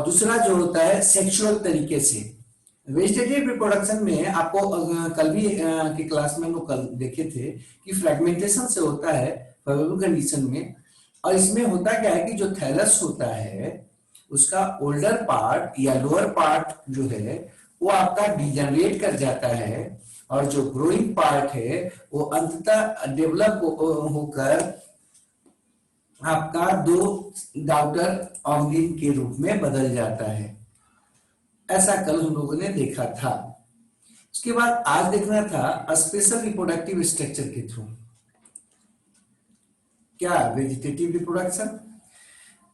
और दूसरा जो होता है सेक्सुअल तरीके से। वेजिटेटिव रिप्रोडक्शन में आपको कल भी की क्लास में हम लोग कल देखे थे कि फ्रेगमेंटेशन से होता है फेवरेबल कंडीशन में। और इसमें होता क्या है कि जो थैलस होता है उसका ओल्डर पार्ट या लोअर पार्ट जो है वो आपका डिजनरेट कर जाता है, और जो ग्रोइंग पार्ट है वो अंततः डेवलप होकर आपका दो डॉटर ऑर्गेन के रूप में बदल जाता है। ऐसा कल हम लोगों ने देखा था। उसके बाद आज देखना था स्पेशल रिप्रोडक्टिव स्ट्रक्चर के थ्रू। क्या वेजिटेटिव रिप्रोडक्शन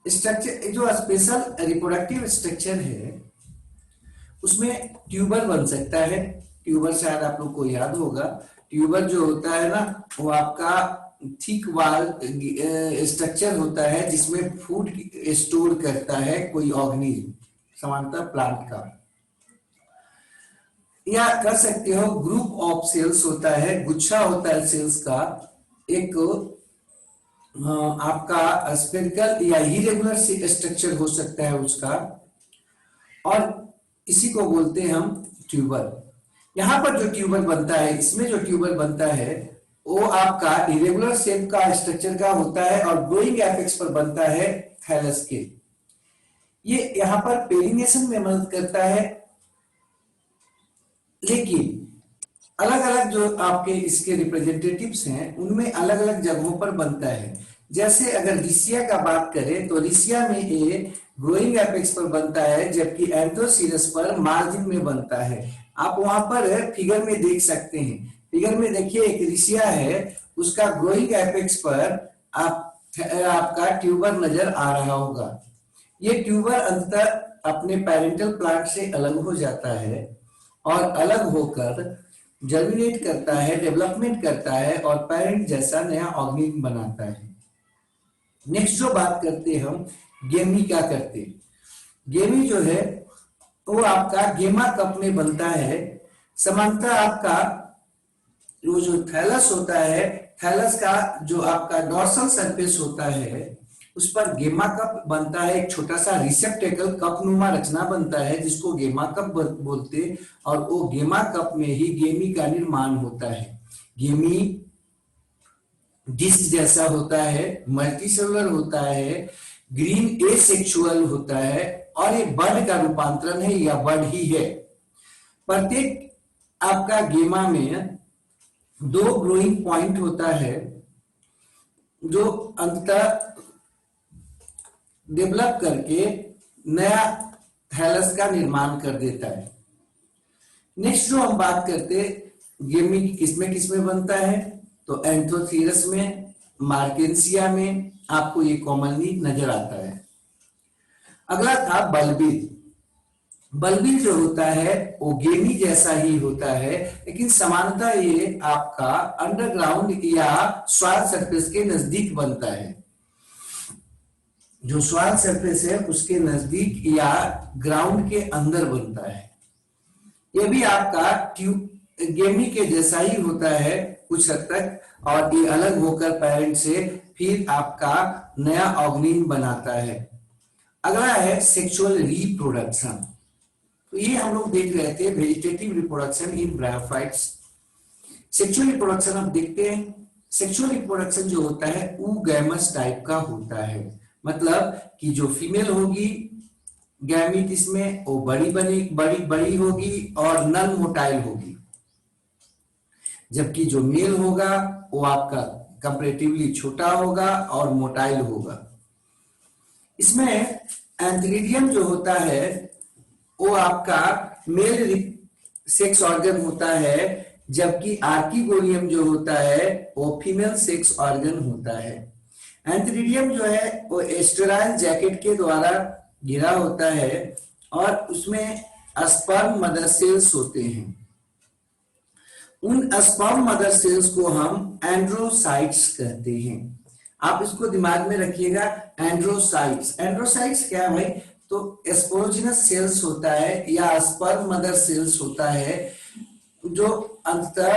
स्ट्रक्चर, जो स्पेशल रिप्रोडक्टिव स्ट्रक्चर है उसमें ट्यूबर बन सकता है। ट्यूबर शायद आप लोग को याद होगा, ट्यूबर जो होता है ना वो आपका थिक वाल स्ट्रक्चर होता है जिसमें फूड स्टोर करता है कोई ऑर्गेनिज्म, सामान्यतः प्लांट का। या कर सकते हो ग्रुप ऑफ सेल्स होता है, गुच्छा होता है सेल्स का, एक आपका स्फेरिकल या इरेगुलर स्ट्रक्चर हो सकता है उसका, और इसी को बोलते हैं हम ट्यूबर। यहां पर जो ट्यूबर बनता है, इसमें जो ट्यूबर बनता है वो आपका इरेगुलर शेप का स्ट्रक्चर का होता है और ग्रोइंग एपेक्स पर बनता है थैलस के। ये यहां पर पेरिनेशन में मदद करता है, लेकिन अलग अलग जो आपके इसके रिप्रेजेंटेटिव्स हैं उनमें अलग अलग जगहों पर बनता है। जैसे अगर रिसिया का बात करें तो रिसिया में ये ग्रोइंग एपेक्स पर बनता है, जबकि एंथोसीरस पर मार्जिन में बनता है। आप वहां पर फिगर में देख सकते हैं, फिगर में देखिए एक रिसिया है, उसका ग्रोइंग एपेक्स पर आपका ट्यूबर नजर आ रहा होगा। ये ट्यूबर अंततः अपने पेरेंटल प्लांट से अलग हो जाता है और अलग होकर जर्मिनेट करता है, डेवलपमेंट करता है और पेरेंट जैसा नया ऑर्गेनिज्म बनाता है। नेक्स्ट जो बात करते हैं हम गेमी क्या करते हैं। गेमी जो है वो आपका गेमा कप में बनता है। समानता आपका वो जो थैलस होता है, थैलस का जो आपका डॉर्सल सरफेस होता है उस पर गेमा कप बनता है, एक छोटा सा रिसेप्टेकल कप नुमा रचना बनता है जिसको गेमा कप बोलते, और वो गेमा कप में ही गेमी का निर्माण होता है। गेमी डिस्क जैसा होता है, मल्टीसेलुलर होता है, ग्रीन एसेक्सुअल होता है, और ये बर्ड का रूपांतरण है या बर्ड ही है। प्रत्येक आपका गेमा में दो ग्रोइंग पॉइंट होता है जो अंततः डेवलप करके नया थैलस का निर्माण कर देता है। नेक्स्ट जो हम बात करते गेमी किसमें बनता है, तो एंथोसीरस में, मार्केंसिया में आपको ये कॉमनली नजर आता है। अगला था बल्बिल। बल्बिल जो होता है वो गेमी जैसा ही होता है, लेकिन समानता ये आपका अंडरग्राउंड या सॉइल सरफेस के नजदीक बनता है। जो सॉइल सरफेस है उसके नजदीक या ग्राउंड के अंदर बनता है। ये भी आपका गेमी के जैसा ही होता है कुछ हद तक, और ये अलग होकर पेरेंट से फिर आपका नया ऑर्गेनिज्म बनाता है। अगला है सेक्सुअल रिप्रोडक्शन। तो ये हम लोग देख रहे थे vegetative reproduction in bryophytes. Sexual reproduction आप देखते हैं। सेक्सुअल रिप्रोडक्शन जो होता है ऊगैमस टाइप का होता है, मतलब कि जो फीमेल होगी गैमीट इसमें वो बड़ी होगी और नन मोटाइल होगी, जबकि जो मेल होगा वो आपका कंपैरेटिवली छोटा होगा और मोटाइल होगा। इसमें एंथ्रीडियम जो होता है वो आपका मेल सेक्स ऑर्गन होता है, जबकि आर्किगोनियम जो होता है वो फीमेल सेक्स ऑर्गन होता है। एंथ्रीडियम जो है वो एस्टेराइल जैकेट के द्वारा घिरा होता है और उसमें स्पर्म मदर सेल्स होते हैं। उन स्पर्म मदर सेल्स को हम एंड्रोसाइट्स कहते हैं। आप इसको दिमाग में रखिएगा, एंड्रोसाइट्स। एंड्रोसाइट्स क्या है भाई, तो स्पोरोजिनस सेल्स होता है या स्पर्म मदर सेल्स होता है जो अंततः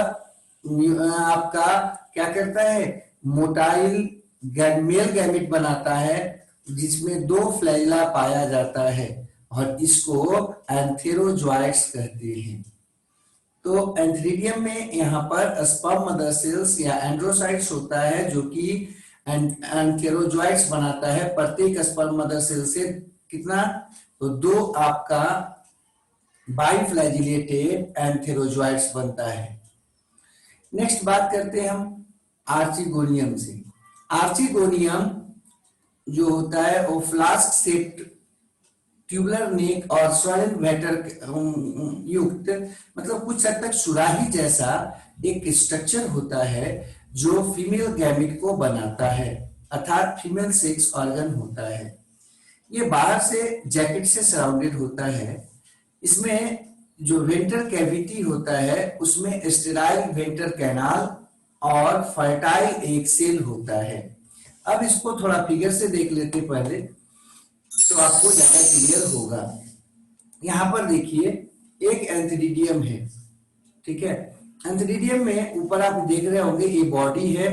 आपका क्या करता है, मोटाइल मेल गैमेट बनाता है जिसमें दो फ्लैजिला पाया जाता है और इसको एंथेरोजोइट्स कहते हैं। तो एंथ्रीडियम में यहाँ पर स्पर्म मदर सेल्स या एंड्रोसाइट्स होता है जो कि एंथेरोजोइट्स बनाता है। प्रत्येक स्पर्म मदर सेल से कितना, तो 2 आपका बाइफ्लैजिलेटेड एंथेरोजोइट्स बनता है। नेक्स्ट बात करते हैं हम आर्चिगोनियम से। आर्चिगोनियम जो होता है वो फ्लास्क शेप्ड ट्यूबुलर नेक और स्वर्ण वेटर युक्त, मतलब कुछ हद तक सुराही जैसा एक स्ट्रक्चर होता है जो फीमेल गैमेट को बनाता है, अर्थात फीमेल सेक्स ऑर्गन होता है। ये बाहर से जैकेट से सराउंडेड होता है। इसमें जो वेंट्रल कैविटी होता है उसमें स्टेराइल वेंट्रल कैनाल और फर्टाइल एक सेल होता है। अब इसको थोड़ा फिगर से देख लेते पहले तो आपको ज्यादा क्लियर होगा। यहां पर देखिए एक एंथ्रीडियम है, ठीक है। एंथ्रीडियम में ऊपर आप देख रहे होंगे ये बॉडी है।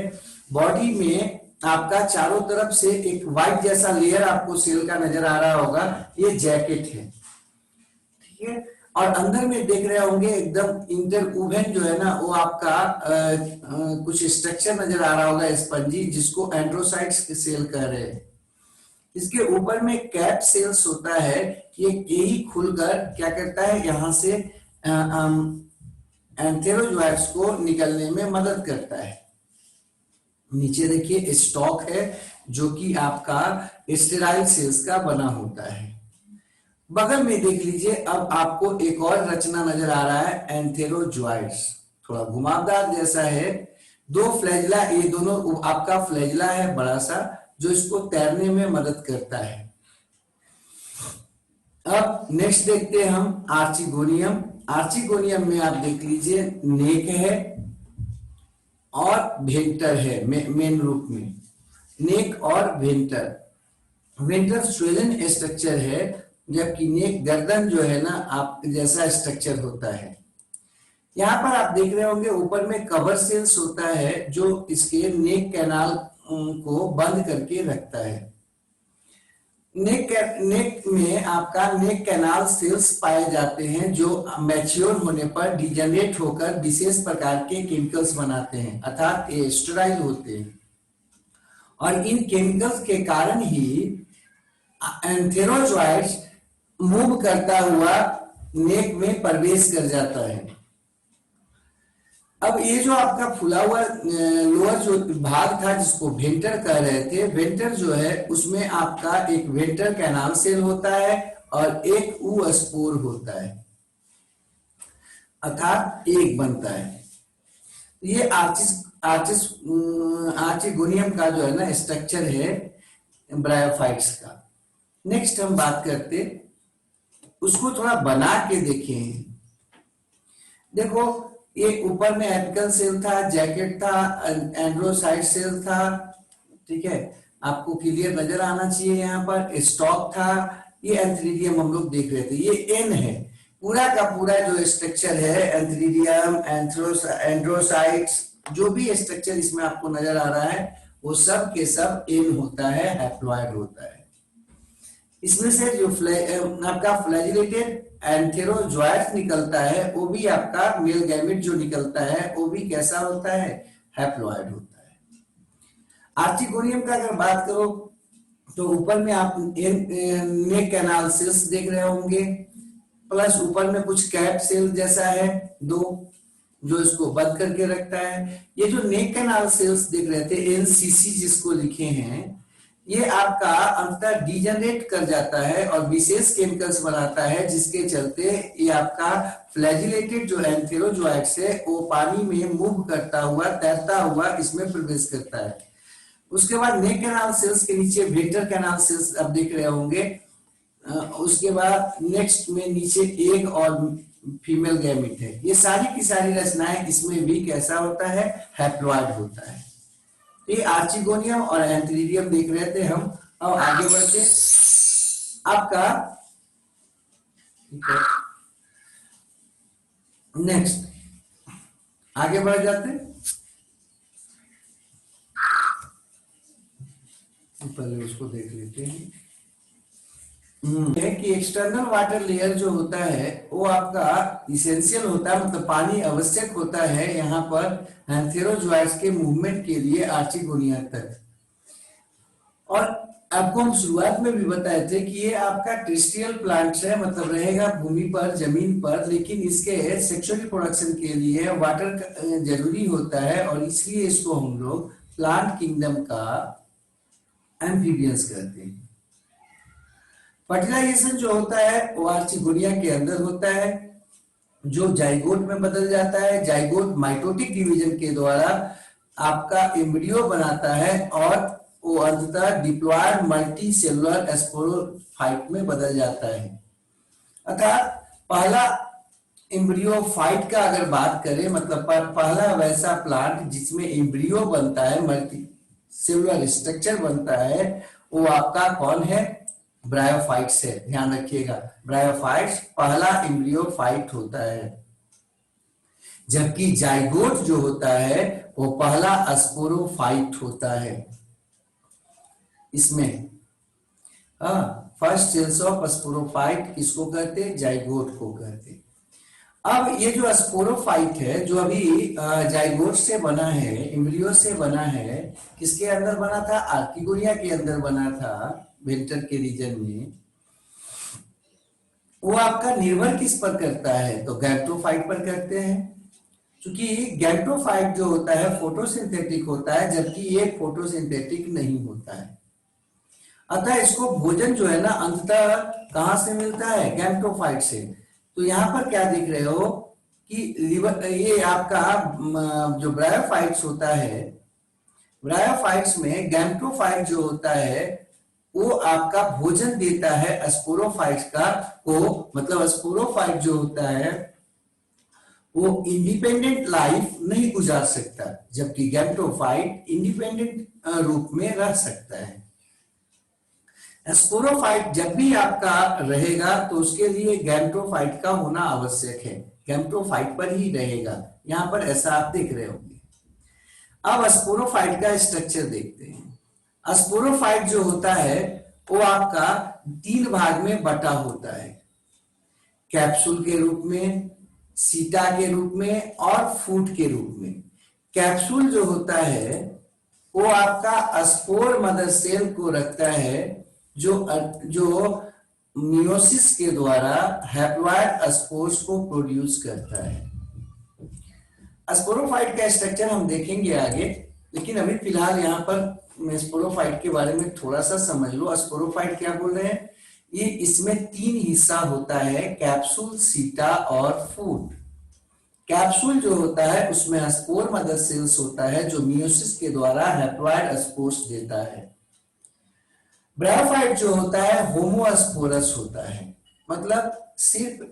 बॉडी में आपका चारों तरफ से एक व्हाइट जैसा लेयर आपको सेल का नजर आ रहा होगा, ये जैकेट है, ठीक है। और अंदर में देख रहे होंगे एकदम इंटरवूवेन जो है ना वो आपका कुछ स्ट्रक्चर नजर आ रहा होगा स्पंजी, जिसको एंड्रोसाइट्स के सेल कह रहे हैं। इसके ऊपर में कैप सेल्स होता है, यही खुलकर क्या करता है, यहां से एंथेरोजोइट्स को निकलने में मदद करता है। नीचे देखिए स्टॉक है जो कि आपका स्टेराइल सेल्स का बना होता है। बगल में देख लीजिए, अब आपको एक और रचना नजर आ रहा है एंथेरोजोइट्स, थोड़ा घुमावदार जैसा है। 2 फ्लैजिला, ये दोनों आपका फ्लैजिला है बड़ा सा, जो इसको तैरने में मदद करता है। अब नेक्स्ट देखते हैं हम आर्चिगोनियम। आर्चिगोनियम में आप देख लीजिए नेक है और वेंटर है, मेन रूप में नेक और वेंटर। वेंटर स्वेलन स्ट्रक्चर है, जबकि नेक गर्दन जो है ना आप जैसा स्ट्रक्चर होता है। यहाँ पर आप देख रहे होंगे ऊपर में कवर सेल्स होता है जो इसके नेक कैनाल को बंद करके रखता है। नेक में आपका नेक कैनाल सेल्स पाए जाते हैं जो मैच्योर होने पर डिजेनरेट होकर विशेष प्रकार के केमिकल्स बनाते हैं, अर्थात ये स्टेराइल होते हैं। और इन केमिकल्स के कारण ही एंथेरोजोइट्स मूव करता हुआ नेक में प्रवेश कर जाता है। अब ये जो आपका फुला हुआ लोअर जो भाग था जिसको वेंटर कह रहे थे, वेंटर जो है उसमें आपका एक वेंटर कैनाल सेल होता है और एक ऊस्पोर होता है, अर्थात एक बनता है। ये आर्चिगोनियम का जो है ना स्ट्रक्चर है ब्रायोफाइट्स का। नेक्स्ट हम बात करते, उसको थोड़ा बना के देखें। देखो ये ऊपर में एपिकल सेल था, जैकेट था, एंड्रोसाइट सेल था, ठीक है, आपको क्लियर नजर आना चाहिए। यहाँ पर स्टॉक था, ये एंथ्रीडियम हम लोग देख रहे थे, ये एन है। पूरा का पूरा जो स्ट्रक्चर है एंथ्रीडियम, एंड्रोसाइट्स, जो भी स्ट्रक्चर इसमें आपको नजर आ रहा है वो सब के सब एन होता है, हैप्लॉइड होता है। इसमें से जो आपका फ्लैजिलेटेड एंथेरोजोइट्स निकलता है वो भी आपका मेल गैमेट जो निकलता है वो भी कैसा होता है, हैप्लॉइड होता है। आर्चिगोनियम का अगर बात करो तो ऊपर में आप नेक कैनाल सेल्स देख रहे होंगे, प्लस ऊपर में कुछ कैप सेल जैसा है 2 जो इसको बंद करके रखता है। ये जो नेक कैनाल सेल्स देख रहे थे एनसीसी जिसको लिखे हैं, ये आपका अंततः डिजेनरेट कर जाता है और विशेष केमिकल्स बनाता है, जिसके चलते ये आपका फ्लैजिलेटेड जो एंथेरोजोइट्स है वो पानी में मूव करता हुआ, तैरता हुआ इसमें प्रवेश करता है। उसके बाद नेक कैनाल सेल्स के नीचे वेंटर कैनाल सेल्स आप देख रहे होंगे। उसके बाद नेक्स्ट में नीचे एग और फीमेल गैमेट है। ये सारी की सारी रचनाएं इसमें भी कैसा होता है, हैप्लॉइड होता है। ये आर्चिगोनियम और एंथ्रीडियम देख रहे थे हम। अब आगे बढ़ते आपका, ठीक है, नेक्स्ट आगे बढ़ जाते, पहले उसको देख लेते हैं। है कि एक्सटर्नल वाटर लेयर जो होता है वो आपका इसेंशियल होता है, मतलब पानी आवश्यक होता है यहाँ पर एंथेरोजोइट्स के मूवमेंट के लिए आर्चिगोनिया तक। और आपको हम शुरुआत में भी बताए थे कि ये आपका टेरेस्ट्रियल प्लांट्स है, मतलब रहेगा भूमि पर, जमीन पर, लेकिन इसके सेक्सुअल रिप्रोडक्शन के लिए वाटर जरूरी होता है और इसलिए इसको हम लोग प्लांट किंगडम का एम्फीबियंस कहते हैं। फर्टिलाइजेशन जो होता है वो आर्चिगोनिया के अंदर होता है, जो जाइगोट में बदल जाता है। जाइगोट माइटोटिक डिवीजन के द्वारा आपका एम्ब्रियो बनाता है और वो अंततः डिप्लॉयड मल्टी सेलुलर स्पोरोफाइट में बदल जाता है। अर्थात पहला एम्ब्रियो फाइट का अगर बात करें, मतलब पहला वैसा प्लांट जिसमें एम्ब्रियो बनता है, मल्टी सेलुलर स्ट्रक्चर बनता है, वो आपका कौन है? ब्रायोफाइट्स है। ध्यान रखिएगा, ब्रायोफाइट्स पहला एम्ब्रियोफाइट होता है, जबकि जाइगोट जो होता है वो पहला स्पोरोफाइट होता है। इसमें फर्स्ट सेल्स ऑफ स्पोरोफाइट किसको कहते हैं? जाइगोट को कहते हैं। अब ये जो स्पोरोफाइट है, जो अभी जाइगोट से बना है, एम्ब्रियो से बना है, किसके अंदर बना था? आर्किगोनिया के अंदर बना था, वेंटर के रीजन में। वो आपका निर्भर किस पर करता है? तो गैमेटोफाइट पर करते हैं, क्योंकि गैमेटोफाइट जो होता है फोटोसिंथेटिक होता है, जबकि ये फोटोसिंथेटिक नहीं होता है। अतः इसको भोजन जो है ना अंततः कहां से मिलता है? गैमेटोफाइट से। तो यहाँ पर क्या देख रहे हो कि ये आपका जो ब्रायोफाइट्स होता है, ब्रायोफाइट्स में गैमेटोफाइट जो होता है वो आपका भोजन देता है स्पोरोफाइट्स का को, मतलब स्पोरोफाइट जो होता है वो इंडिपेंडेंट लाइफ नहीं गुजार सकता, जबकि गैमेटोफाइट इंडिपेंडेंट रूप में रह सकता है। स्पोरोफाइट जब भी आपका रहेगा तो उसके लिए गैमेटोफाइट का होना आवश्यक है, गैमेटोफाइट पर ही रहेगा। यहां पर ऐसा आप देख रहे होंगे। अब स्पोरोफाइट का स्ट्रक्चर देखते हैं। स्पोरोफाइट जो होता है वो आपका 3 भाग में बटा होता है, कैप्सूल के रूप में, सीटा के रूप में और फूट के रूप में। कैप्सूल जो होता है वो आपका स्पोर मदर सेल को रखता है, जो मियोसिस के द्वारा हैप्लॉइड स्पोर्स को प्रोड्यूस करता है। स्पोरोफाइट का स्ट्रक्चर हम देखेंगे आगे, लेकिन अभी फिलहाल यहाँ पर स्पोरोफाइट के बारे में थोड़ा सा समझ लो। स्पोरोफाइट क्या बोल रहे हैं? ये इसमें 3 हिस्सा होता है, कैप्सूल, सीटा और फूट। कैप्सूल जो होता है उसमें स्पोर मदर सेल्स होता है, जो मियोसिस के द्वारा हैप्लॉइड स्पोर्स देता है। ब्रायोफाइट जो होता है होमोस्पोरस होता है, मतलब सिर्फ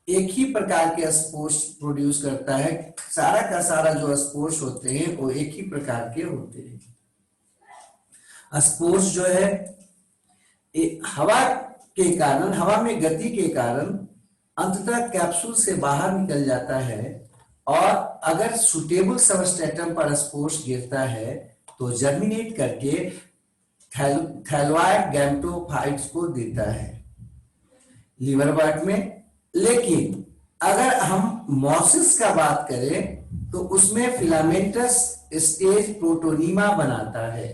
एक ही प्रकार के स्पोर्स प्रोड्यूस करता है। सारा का सारा जो स्पोर्स होते हैं वो एक ही प्रकार के होते हैं। स्पोर्स जो है हवा के कारण, हवा में गति के कारण अंततः कैप्सूल से बाहर निकल जाता है, और अगर सुटेबल सबस्ट्रेटम पर स्पोर्स गिरता है तो जर्मिनेट करके थैलोइड गैमेटोफाइट्स को देता है लीवर बर्ड में। लेकिन अगर हम मॉसिस का बात करें तो उसमें फिलामेंटस स्टेज प्रोटोनीमा बनाता है।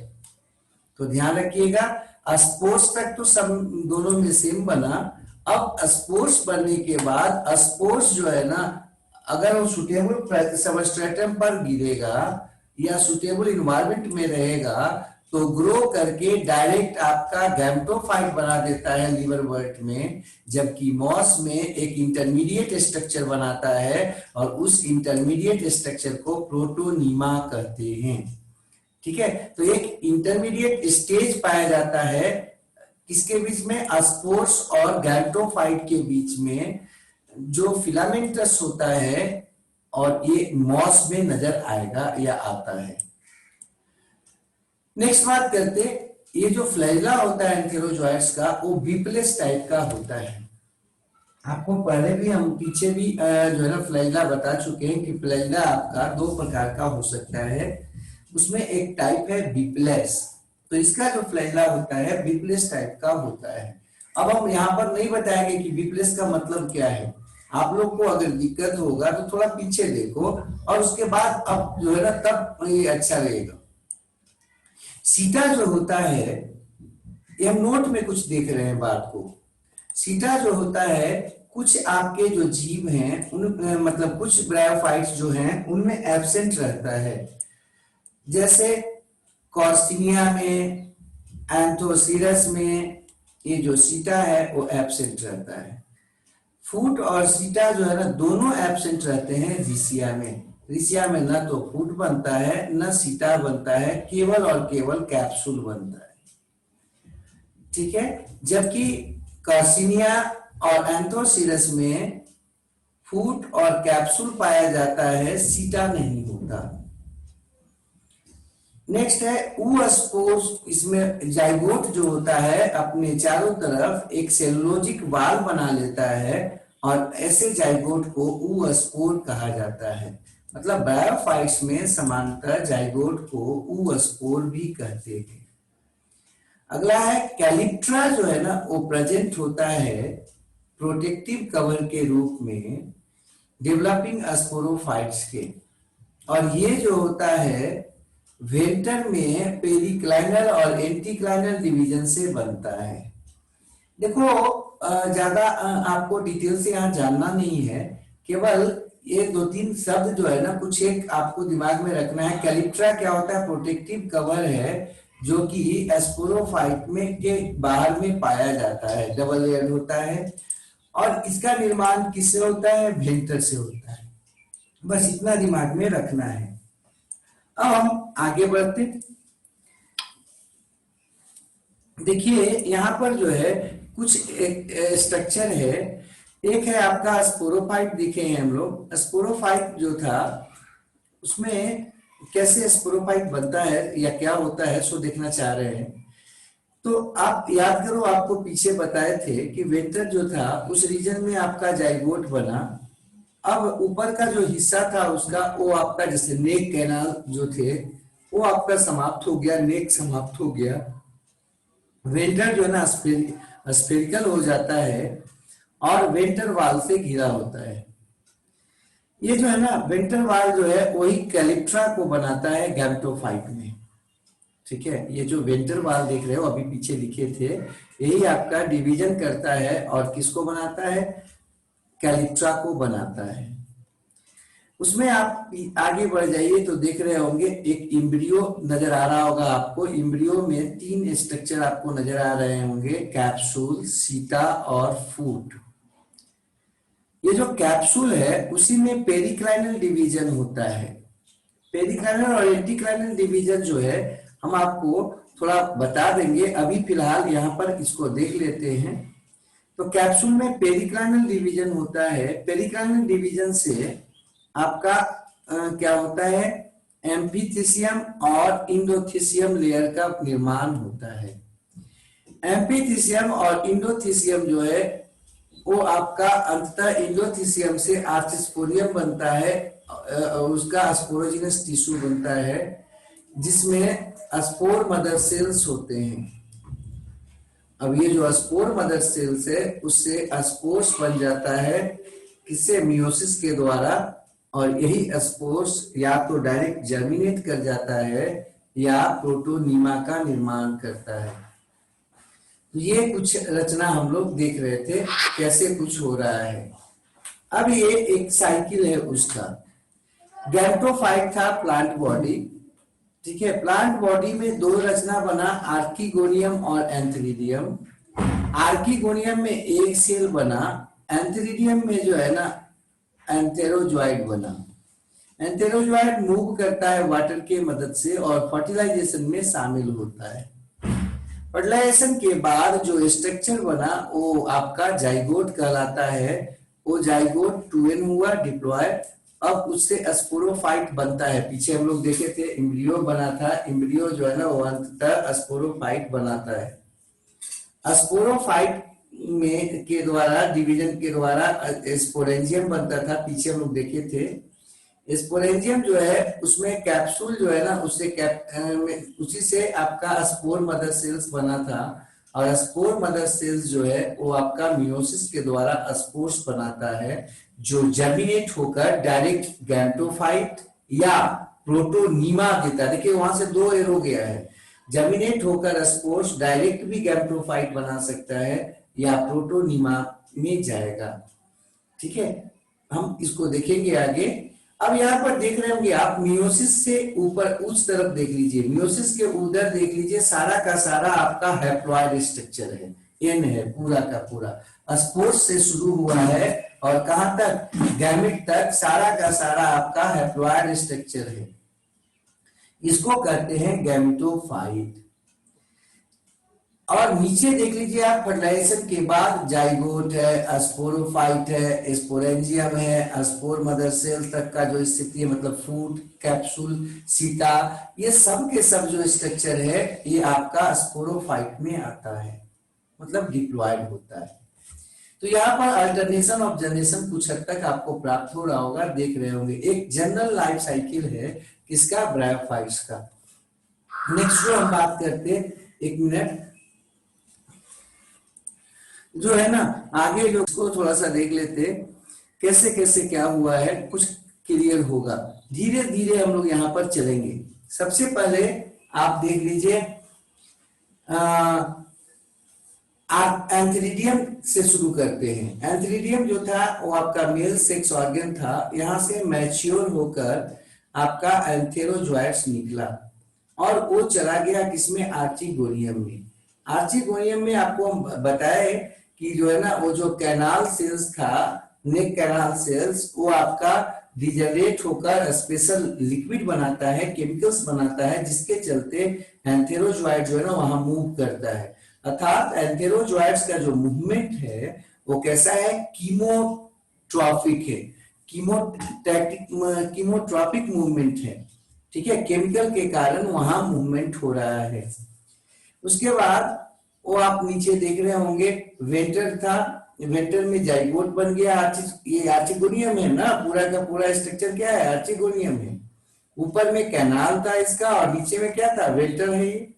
तो ध्यान रखिएगा, स्पोर्स तक तो सब दोनों में सेम बना। अब स्पोर्स बनने के बाद स्पोर्स जो है ना, अगर वो सुटेबल सबस्ट्रेटम पर गिरेगा या सुटेबल इन्वायरमेंट में रहेगा तो ग्रो करके डायरेक्ट आपका गैमेटोफाइट बना देता है लीवर बर्ड में, जबकि मॉस में एक इंटरमीडिएट स्ट्रक्चर बनाता है और उस इंटरमीडिएट स्ट्रक्चर को प्रोटोनीमा कहते हैं। ठीक है, तो एक इंटरमीडिएट स्टेज पाया जाता है किसके बीच में? स्पोर्स और गैमेटोफाइट के बीच में, जो फिलामेंटस होता है, और ये मॉस में नजर आएगा या आता है। नेक्स्ट बात करते, ये जो फ्लैजिला होता है एंथेरोजोइट्स का, वो बीपलेस टाइप का होता है। आपको पहले भी, हम पीछे भी जो है ना फ्लैजिला बता चुके हैं कि फ्लैजिला आपका 2 प्रकार का हो सकता है। उसमें एक टाइप है बीपलेस तो इसका जो फ्लैजिला होता है बिप्लेस टाइप का होता है। अब हम यहाँ पर नहीं बताएंगे कि बिप्लेस का मतलब क्या है। आप लोग को अगर दिक्कत होगा तो थोड़ा पीछे देखो और उसके बाद अब जो है ना तब ये अच्छा रहेगा। सीटा जो होता है, ये हम नोट में कुछ देख रहे हैं बात को। सीटा जो होता है, कुछ आपके जो जीव हैं उन मतलब कुछ ब्रायोफाइट्स जो हैं उनमें एब्सेंट रहता है। जैसे कॉर्सिनिया में, एंथोसीरस में ये जो सीटा है वो एब्सेंट रहता है। फूट और सीटा जो है ना दोनों एब्सेंट रहते हैं रिसिया में। रिसिया में न तो फूट बनता है न सीटा बनता है, केवल और केवल कैप्सूल बनता है। ठीक है, जबकि कार्सिनिया और एंथोसीरस में फूट और कैप्सूल पाया जाता है, सीटा नहीं होता। नेक्स्ट है oospores। इसमें जाइगोट जो होता है अपने चारों तरफ एक सेलुलोजिक वाल बना लेता है और ऐसे जाइगोट को oospore कहा जाता है। मतलब ब्रायोफाइट्स में समांतर जाइगोट को oospore भी कहते हैं। अगला है कैलिप्ट्रा जो है ना वो प्रेजेंट होता है प्रोटेक्टिव कवर के रूप में डेवलपिंग स्पोरोफाइट्स के, और ये जो होता है वेंटर में पेरिक्लाइनल और एंटीक्लाइनल डिवीजन से बनता है। देखो ज्यादा आपको डिटेल से यहाँ जानना नहीं है, केवल ये दो तीन शब्द जो है ना कुछ एक आपको दिमाग में रखना है। कैलिप्ट्रा क्या होता है, प्रोटेक्टिव कवर है जो कि स्पोरोफाइट में के बाहर में पाया जाता है, डबल लेयर होता है और इसका निर्माण किससे होता है, वेंटर से होता है। बस इतना दिमाग में रखना है। अब हम आगे बढ़ते। देखिए यहाँ पर जो है कुछ एक स्ट्रक्चर है। एक है आपका स्पोरोफाइट, दिखे हैं हम लोग। स्पोरोफाइट जो था उसमें कैसे स्पोरोफाइट बनता है या क्या होता है सो देखना चाह रहे हैं। तो आप याद करो, आपको पीछे बताए थे कि वेंटर जो था उस रीजन में आपका जाइगोट बना। अब ऊपर का जो हिस्सा था उसका वो आपका जैसे नेक कैनाल जो थे वो आपका समाप्त हो गया, नेक समाप्त हो गया। वेंटर जो है ना स्फेरिकल हो जाता है और वेंटर वाल से घिरा होता है। ये जो है ना वेंटर वाल जो है वही कैलिप्ट्रा को बनाता है गैमेटोफाइट में। ठीक है, ये जो वेंटर वाल देख रहे हो अभी पीछे लिखे थे, यही आपका डिवीजन करता है और किसको बनाता है, कैलिप्ट्रा को बनाता है। उसमें आप आगे बढ़ जाइए तो देख रहे होंगे एक इम्ब्रियो नजर आ रहा होगा आपको। इम्ब्रियो में तीन स्ट्रक्चर आपको नजर आ रहे होंगे, कैप्सूल, सीटा और फूट। ये जो कैप्सूल है उसी में पेरिक्लाइनल डिवीजन होता है। पेरिक्लाइनल और एंटीक्लाइनल डिवीजन जो है हम आपको थोड़ा बता देंगे, अभी फिलहाल यहाँ पर इसको देख लेते हैं। तो कैप्सूल में पेरिक्लाइनल डिवीजन होता है। पेरिक्लाइनल डिवीजन से आपका क्या होता है, एम्फीथिसियम और इंडोथिसियम लेयर का निर्माण होता है। एम्फीथिसियम और इंडोथिसियम जो है वो आपका अंततः इंडोथिसियम से आर्चिस्पोरियम बनता है, उसका स्पोरोजिनस टिश्यू बनता है जिसमें स्पोर मदर सेल्स होते हैं। अब ये जो स्पोर मदर सेल्स है उससे स्पोर्स बन जाता है, किससे, मियोसिस के द्वारा। और यही स्पोर्स या तो डायरेक्ट जर्मिनेट कर जाता है या प्रोटोनीमा का निर्माण करता है। तो ये कुछ रचना हम लोग देख रहे थे कैसे कुछ हो रहा है। अब ये एक साइकिल है उसका। गैमेटोफाइट था प्लांट बॉडी। ठीक है, प्लांट बॉडी में दो रचना बना, आर्किगोनियम और एंथेरिडियम। आर्किगोनियम में एक सेल बना, एंथेरिडियम में जो है ना एंथेरोजॉइड बना। एंथेरोजॉइड मूव करता है वाटर के मदद से और फर्टिलाइजेशन में शामिल होता है। फर्टिलाइजेशन के बाद जो स्ट्रक्चर बना वो आपका जाइगोट कहलाता है। वो जाइगोट 2n हुआ डिप्लॉय, अब उससे स्पोरोफाइट बनता है। पीछे हम लोग देखे थे एम्ब्रियो बना था, एम्ब्रियो जो है ना वो अंततः स्पोरोफाइट बनाता है। स्पोरोफाइट के द्वारा डिवीजन के द्वारा स्पोरेंजियम बनता था, पीछे हम लोग देखे थे। स्पोरेंजियम जो है उसमें कैप्सूल जो है ना उसी से आपका स्पोर मदर सेल्स बना था, और स्पोर मदर सेल्स जो है वो आपका मियोसिस के द्वारा स्पोर्स बनाता है, जो जर्मिनेट होकर डायरेक्ट गैमेटोफाइट या प्रोटोनीमा देता है। देखिए वहां से दो एरो गया है, जर्मिनेट होकर स्पोर्स डायरेक्ट भी गैमेटोफाइट बना सकता है या प्रोटोनीमा में जाएगा। ठीक है, हम इसको देखेंगे आगे। अब यहाँ पर देख रहे होंगे आप, मियोसिस से ऊपर उस तरफ देख लीजिए, मियोसिस के उधर देख लीजिए, सारा का सारा आपका हैप्लॉइड स्ट्रक्चर है, एन है पूरा का पूरा, स्पोर्स से शुरू हुआ है और कहां तक, गैमेट तक, सारा का सारा आपका हैप्लॉइड स्ट्रक्चर है। इसको कहते हैं गैमेटोफाइट। और नीचे देख लीजिए आप, फर्टिलाइजेशन के बाद जाइगोट है, स्पोरोफाइट है, स्पोरेंजियम है, स्पोर मदर सेल तक का जो स्थिति है, मतलब फूट, कैप्सूल, सीता, ये सब के सब जो स्ट्रक्चर है ये आपका स्पोरोफाइट में आता है, मतलब डिप्लॉयड होता है। तो यहाँ पर अल्टरनेशन ऑफ जनरेशन कुछ हद तक आपको प्राप्त हो रहा होगा, देख रहे होंगे। एक जनरल लाइफ साइकिल है किसका, ब्रायोफाइट्स का। नेक्स्ट जो हम बात करते हैं, एक मिनट, जो है ना आगे जो इसको थोड़ा सा देख लेते, कैसे कैसे क्या हुआ है, कुछ क्लियर होगा। धीरे धीरे हम लोग यहाँ पर चलेंगे। सबसे पहले आप देख लीजिए, एंथ्रीडियम से शुरू करते हैं। एंथ्रीडियम जो था वो आपका मेल सेक्स ऑर्गन था, यहां से मैच्योर होकर आपका एंथेरोजोइड्स निकला और वो चला गया किसमें, आर्चिगोनियम में। आर्चिगोनियम में आपको बताए कि जो है ना वो जो कैनाल सेल्स था, नेक कैनाल सेल्स, वो आपका डिजनरेट होकर स्पेशल लिक्विड बनाता है, केमिकल्स बनाता है, जिसके चलते एंथेरोजोइड जो है ना वहां मूव करता है। अर्थात एंथेरोजोइड्स का जो मूवमेंट है वो कैसा है, कीमोट्रॉपिक है, कीमोट्रॉपिक मूवमेंट है। ठीक है, केमिकल के कारण वहां मूवमेंट हो रहा है। उसके बाद वो आप नीचे देख रहे होंगे, वेंटर था, वेंटर में जाइगोट बन गया, ये आर्चिगोनियम है ना, पूरा का पूरा स्ट्रक्चर क्या है, आर्चिगोनियम है। ऊपर में कैनाल था इसका और नीचे में क्या था, वेंटर है ये।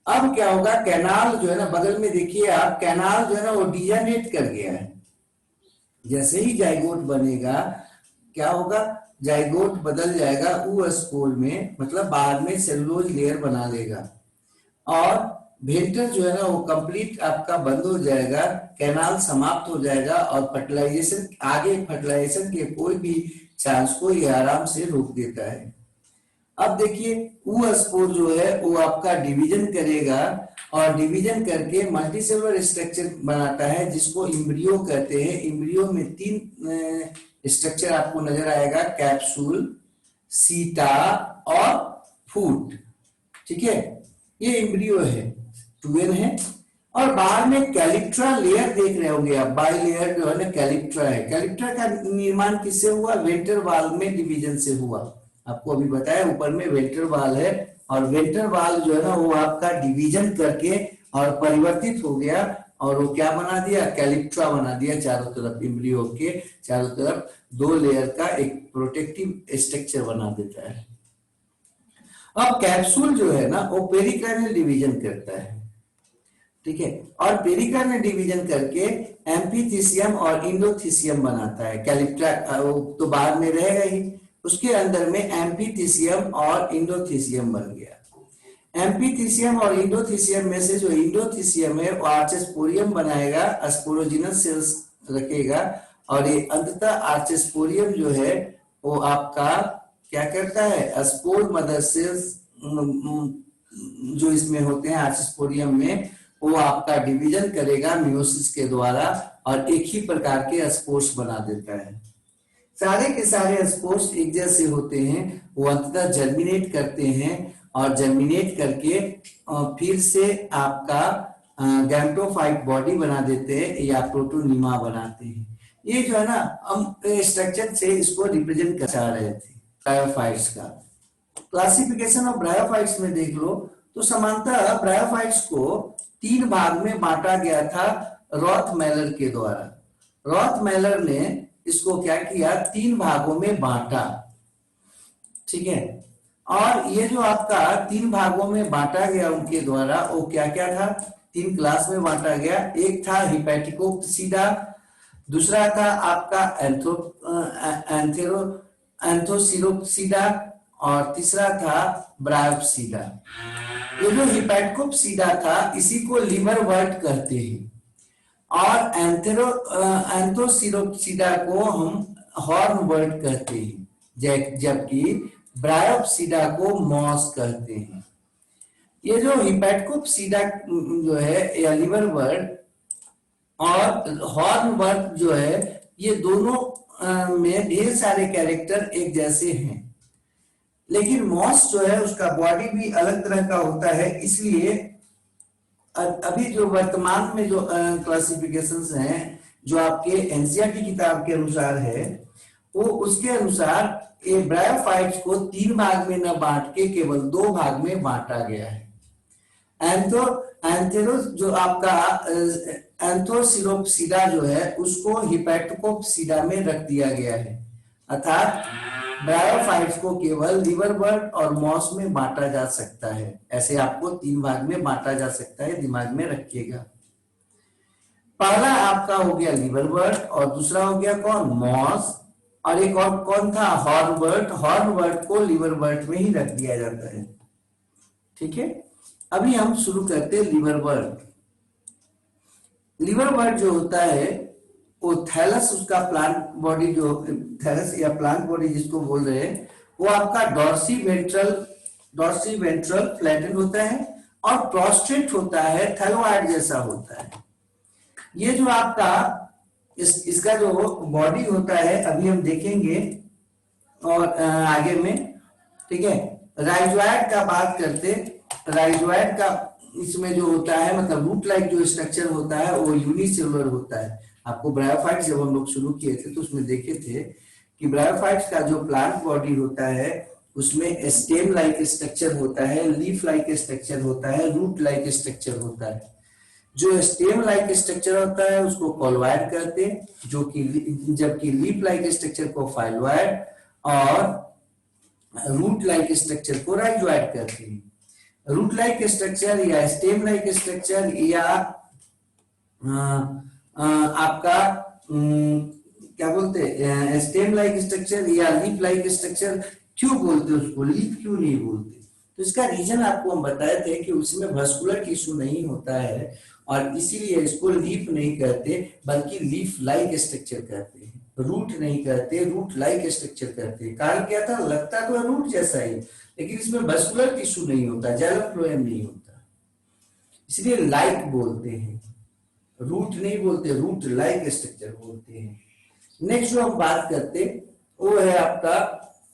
अब क्या होगा, कैनाल जो है ना बगल में देखिए आप, कैनाल जो है ना वो डिजनरेट कर गया है। जैसे ही जाइगोट बनेगा क्या होगा, जाइगोट बदल जाएगा oospore में, मतलब बाहर में सेलुलोज लेयर बना लेगा, और वेंटर जो है ना वो कंप्लीट आपका बंद हो जाएगा, कैनाल समाप्त हो जाएगा और फर्टिलाइजेशन, आगे फर्टिलाइजेशन के कोई भी चांस को ये आराम से रोक देता है। अब देखिए oospore जो है वो आपका डिवीजन करेगा और डिवीजन करके मल्टीसेलुलर स्ट्रक्चर बनाता है, जिसको इम्ब्रियो कहते हैं। इम्ब्रियो में 3 स्ट्रक्चर आपको नजर आएगा, कैप्सूल, सीटा और फूट। ठीक है, ये इम्ब्रियो है, 2n है। और बाहर में कैलिप्ट्रा लेयर देख रहे होंगे आप, बाई लेयर जो है ना कैलिप्ट्रा है। कैलिप्ट्रा का निर्माण किससे हुआ, वेंटर वाल में डिवीजन से हुआ। आपको अभी बताया ऊपर में वेंटर वाल है, और वेंटर वाल जो है ना वो आपका डिवीजन करके और परिवर्तित हो गया, और वो क्या बना दिया, कैलिप्ट्रा बना दिया। चारों तरफ इम्ब्रियो के चारों तरफ 2 लेयर का एक प्रोटेक्टिव स्ट्रक्चर बना देता है। अब कैप्सूल जो है ना वो पेरिकार्डियल डिवीजन करता है। ठीक है, और पेरिकार्डियल डिवीजन करके एम्फीथिसियम और इंडोथिसियम बनाता है। कैलिप्ट्रा तो बाद में रहेगा ही, उसके अंदर में एम्फीथिसियम और इंडोथिसियम बन गया। एम्फीथिसियम और इंडोथिसियम में से जो इंडोथिसियम है वो आर्चेस्पोरियम बनाएगा, स्पोरोजिनस सेल्स रखेगा, और ये अंततः आर्चेस्पोरियम जो है वो आपका क्या करता है, स्पोर मदर सेल्स जो इसमें होते हैं आर्चेस्पोरियम में, वो आपका डिवीजन करेगा मियोसिस के द्वारा और एक ही प्रकार के स्पोर्स बना देता है। सारे के सारे स्पोर्स एक जैसे होते हैं, वो अंततः जर्मिनेट करते हैं और जर्मिनेट करके फिर से आपका गैमेटोफाइट बॉडी बना देते हैं या प्रोटोनीमा बनाते हैं। ये जो है ना हम स्ट्रक्चर से इसको रिप्रेजेंट कर चाह रहे थे ब्रायोफाइट्स का। क्लासिफिकेशन ऑफ ब्रायोफाइट्स में देख लो तो समानतः ब्रायोफाइट्स को 3 भाग में बांटा गया था रॉथमैलर के द्वारा। रॉथमैलर ने इसको क्या किया, 3 भागों में बांटा। ठीक है। और ये जो आपका 3 भागों में बांटा गया उनके द्वारा, वो क्या क्या था, 3 क्लास में बांटा गया। एक था हिपैटिकोप्सिडा, दूसरा था आपका एंथेरो एंथोसिरोप्सिडा, और तीसरा था ब्रायोप्सिडा। ये जो हिपैटिकोप्सिडा था इसी को लिवर वर्ट कहते हैं, और एंथोसिरोप्सिडा को हम हॉर्न वर्ट कहते हैं, जबकि ब्रायोप्सिडा को मॉस कहते हैं। ये जो हिपैटिकोप्सिडा जो है या लिवर वर्ट और हॉर्न वर्ट जो है, ये दोनों में ढेर सारे कैरेक्टर एक जैसे हैं, लेकिन मॉस जो है उसका बॉडी भी अलग तरह का होता है। इसलिए अभी जो वर्तमान में जो क्लासिफिकेशंस हैं, जो आपके एनसीईआरटी किताब के अनुसार है, वो उसके अनुसार ये ब्रायोफाइट्स को 3 भाग में न बांट के केवल 2 भाग में बांटा गया है। एंथेरो जो आपका एंथोसिरोप्सिडा जो है उसको हिपैटिकोप्सिडा में रख दिया गया है, अर्थात ब्रायोफाइट्स को केवल लिवर वर्ट और मॉस में बांटा जा सकता है। ऐसे आपको 3 भाग में बांटा जा सकता है, दिमाग में रखिएगा। पहला आपका हो गया लिवर वर्ट, और दूसरा हो गया कौन, मॉस, और एक और कौन था, हॉर्न वर्ट। हॉर्न वर्ट को लिवर वर्ट में ही रख दिया जाता है। ठीक है, अभी हम शुरू करते हैं लिवर वर्ट। लिवर वर्ट जो होता है वो थैलस, उसका प्लांट बॉडी, जो थैलस या प्लांट बॉडी जिसको बोल रहे हैं, वो आपका डॉर्सी वेंट्रल फ्लैटेंड होता है और प्रोस्ट्रेट होता है, थैलोइड जैसा होता है। ये जो आपका इसका जो बॉडी होता है अभी हम देखेंगे और आगे में। ठीक है, राइजोइड का बात करते, राइजोइड का इसमें जो होता है, मतलब रूट लाइक जो स्ट्रक्चर होता है वो यूनिसेलुलर होता है। आपको ब्रायोफाइट्स जब हम लोग शुरू किए थे तो उसमें देखे थे कि ब्रायोफाइट्स का जो प्लांट बॉडी होता है उसमें स्टेम लाइक स्ट्रक्चर होता है, लीफ लाइक स्ट्रक्चर होता है, रूट लाइक स्ट्रक्चर होता है। जो स्टेम लाइक स्ट्रक्चर होता है उसको कॉलवाइड कहते हैं, जो कि जबकि लीफ लाइक स्ट्रक्चर को फाइलोइड और रूट लाइक स्ट्रक्चर को राइजोइड कहते हैं। रूट लाइक स्ट्रक्चर या स्टेम लाइक स्ट्रक्चर या आपका क्या बोलते हैं, स्टेम लाइक स्ट्रक्चर या लीफ लाइक स्ट्रक्चर क्यों बोलते हैं उसको, लीफ क्यों नहीं बोलते? तो इसका रीजन आपको हम बताए थे कि उसमें वस्कुलर टिश्यू नहीं होता है और इसीलिए इसको लीफ नहीं कहते बल्कि लीफ लाइक स्ट्रक्चर कहते हैं। रूट नहीं कहते, रूट लाइक स्ट्रक्चर कहते हैं। कारण क्या था, लगता तो रूट जैसा ही लेकिन इसमें वस्कुलर टिश्यू नहीं होता, जाइलम फ्लोएम नहीं होता, इसलिए लाइक बोलते हैं, रूट नहीं बोलते, रूट लाइक स्ट्रक्चर बोलते हैं। नेक्स्ट जो हम बात करते वो है आपका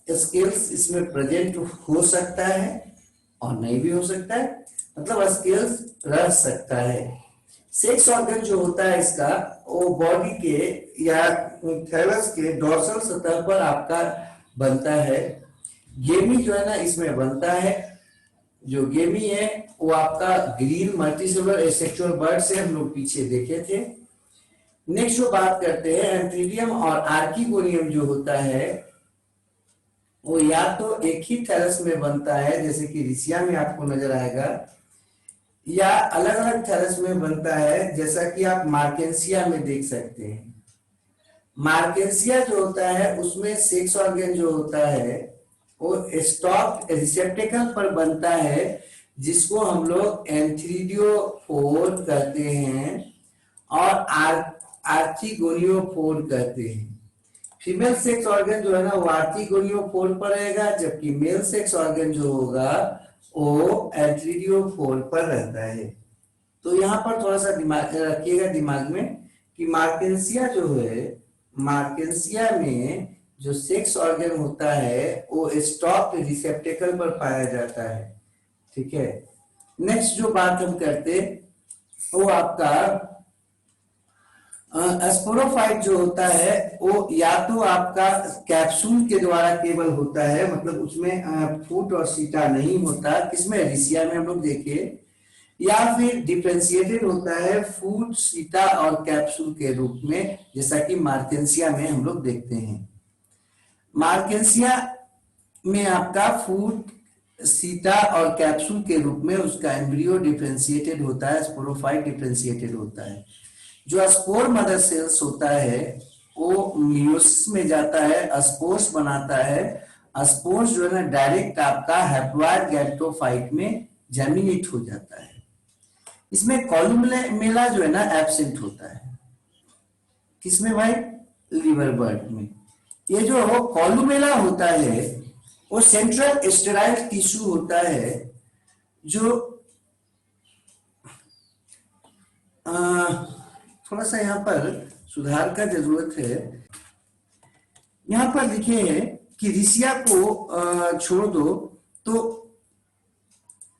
स्केल्स। इसमें प्रेजेंट हो सकता है और नहीं भी हो सकता है, मतलब स्केल्स रह सकता है। सेक्स ऑर्गन जो होता है इसका, वो बॉडी के या थैलस के डोर्सल सतह पर आपका बनता है। गेमी जो है ना इसमें बनता है। जो गेमी है वो आपका ग्रीन मल्टीसेलुलर एसेक्सुअल बर्ड से हम लोग पीछे देखे थे। नेक्स्ट जो बात करते हैं एंथ्रीडियम और आर्किगोनियम जो होता है वो या तो एक ही थैलस में बनता है जैसे कि रिसिया में आपको नजर आएगा, या अलग अलग थैलस में बनता है जैसा कि आप मार्केंसिया में देख सकते हैं। मार्केंसिया जो होता है उसमें सेक्स ऑर्गन जो होता है वो स्टॉक रिसेप्टेकल पर बनता है जिसको हम लोग एंथ्रीडियोफोर कहते हैं और आर्चिगोनियोफोर कहते हैं। फीमेल सेक्स ऑर्गन जो है ना वो आर्चिगोनियोफोर पर रहेगा, जबकि मेल सेक्स ऑर्गन जो होगा वो एंथ्रीडियोफोर पर रहता है। तो यहाँ पर थोड़ा सा दिमाग रखिएगा दिमाग में कि मार्केंसिया जो है, मार्केंसिया में जो सेक्स ऑर्गन होता है वो स्टॉक रिसेप्टेकल पर पाया जाता है। ठीक है, नेक्स्ट जो बात हम करते वो आपका स्पोरोफाइट जो होता है वो या तो आपका कैप्सूल के द्वारा केवल होता है, मतलब उसमें फूट और सीटा नहीं होता, किसमें, रिसिया में हम लोग देखे, या फिर डिफरेंशिएटेड होता है फूट, सीटा और कैप्सूल के रूप में, जैसा कि मार्केंसिया में हम लोग देखते हैं। मार्केंसिया में आपका फूड सीता और कैप्सूल के रूप में उसका एम्ब्रियो डिफरेंशिएटेड होता है, स्पोरोफाइट डिफरेंशिएटेड होता है। जो स्पोर मदर सेल्स होता है वो मियोसिस में जाता है, स्पोर्स बनाता है। स्पोर्स जो है ना डायरेक्ट आपका हैप्लॉइड गैमेटोफाइट में जर्मिनेट हो जाता है। इसमें कॉलुमेला जो है ना एब्सेंट होता है। किसमें भाई? लीवर बर्ड में। ये जो कॉलुमेला होता है वो सेंट्रल स्टेराइल टिश्यू होता है जो थोड़ा सा यहाँ पर सुधार का जरूरत है। यहाँ पर लिखे है कि रिसिया को छोड़ दो तो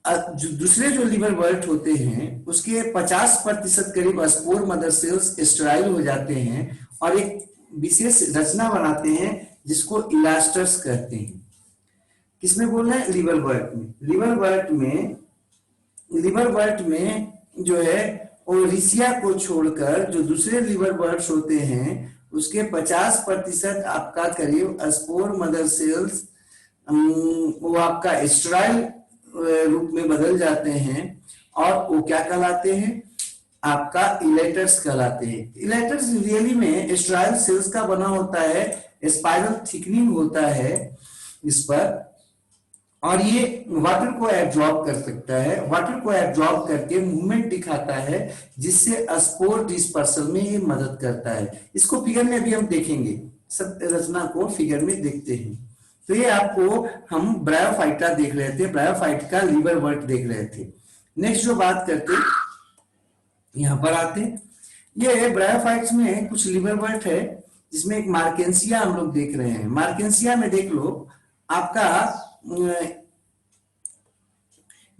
जो दूसरे जो लीवर बर्ड होते हैं उसके 50% करीब स्पोर मदर सेल्स स्टेराइल हो जाते हैं और एक विशेष रचना बनाते हैं जिसको इलास्टर्स कहते हैं। किसमें बोल रहे हैं? लीवर बर्ड में। लीवर बर्ड में जो है वो रिसिया को छोड़कर जो दूसरे लीवर बर्ड्स होते हैं उसके 50% आपका करीब स्पोर मदर सेल्स वो आपका स्टेराइल रूप में बदल जाते हैं और वो क्या कहलाते हैं? आपका इलेटर्स कहलाते हैं। इलेटर्स रियली में स्टेराइल सेल्स का बना होता है, स्पाइरल थिकनिंग होता है इस पर, और ये वाटर को एब्जॉर्ब कर सकता है। वाटर को एब्जॉर्ब करके मूवमेंट दिखाता है जिससे स्पोर डिस्पर्सल में ये मदद करता है। इसको फिगर में अभी हम देखेंगे, सब रचना को फिगर में देखते हैं। तो ये आपको हम ब्रायोफाइटा देख रहे थे, ब्रायोफाइट का लीवर बर्ड देख रहे थे। नेक्स्ट जो बात करते यहां पर आते, ये ब्रायोफाइट्स में कुछ लीवर बर्ड है जिसमें एक मार्केंसिया हम लोग देख रहे हैं। मार्केंसिया में देख लो आपका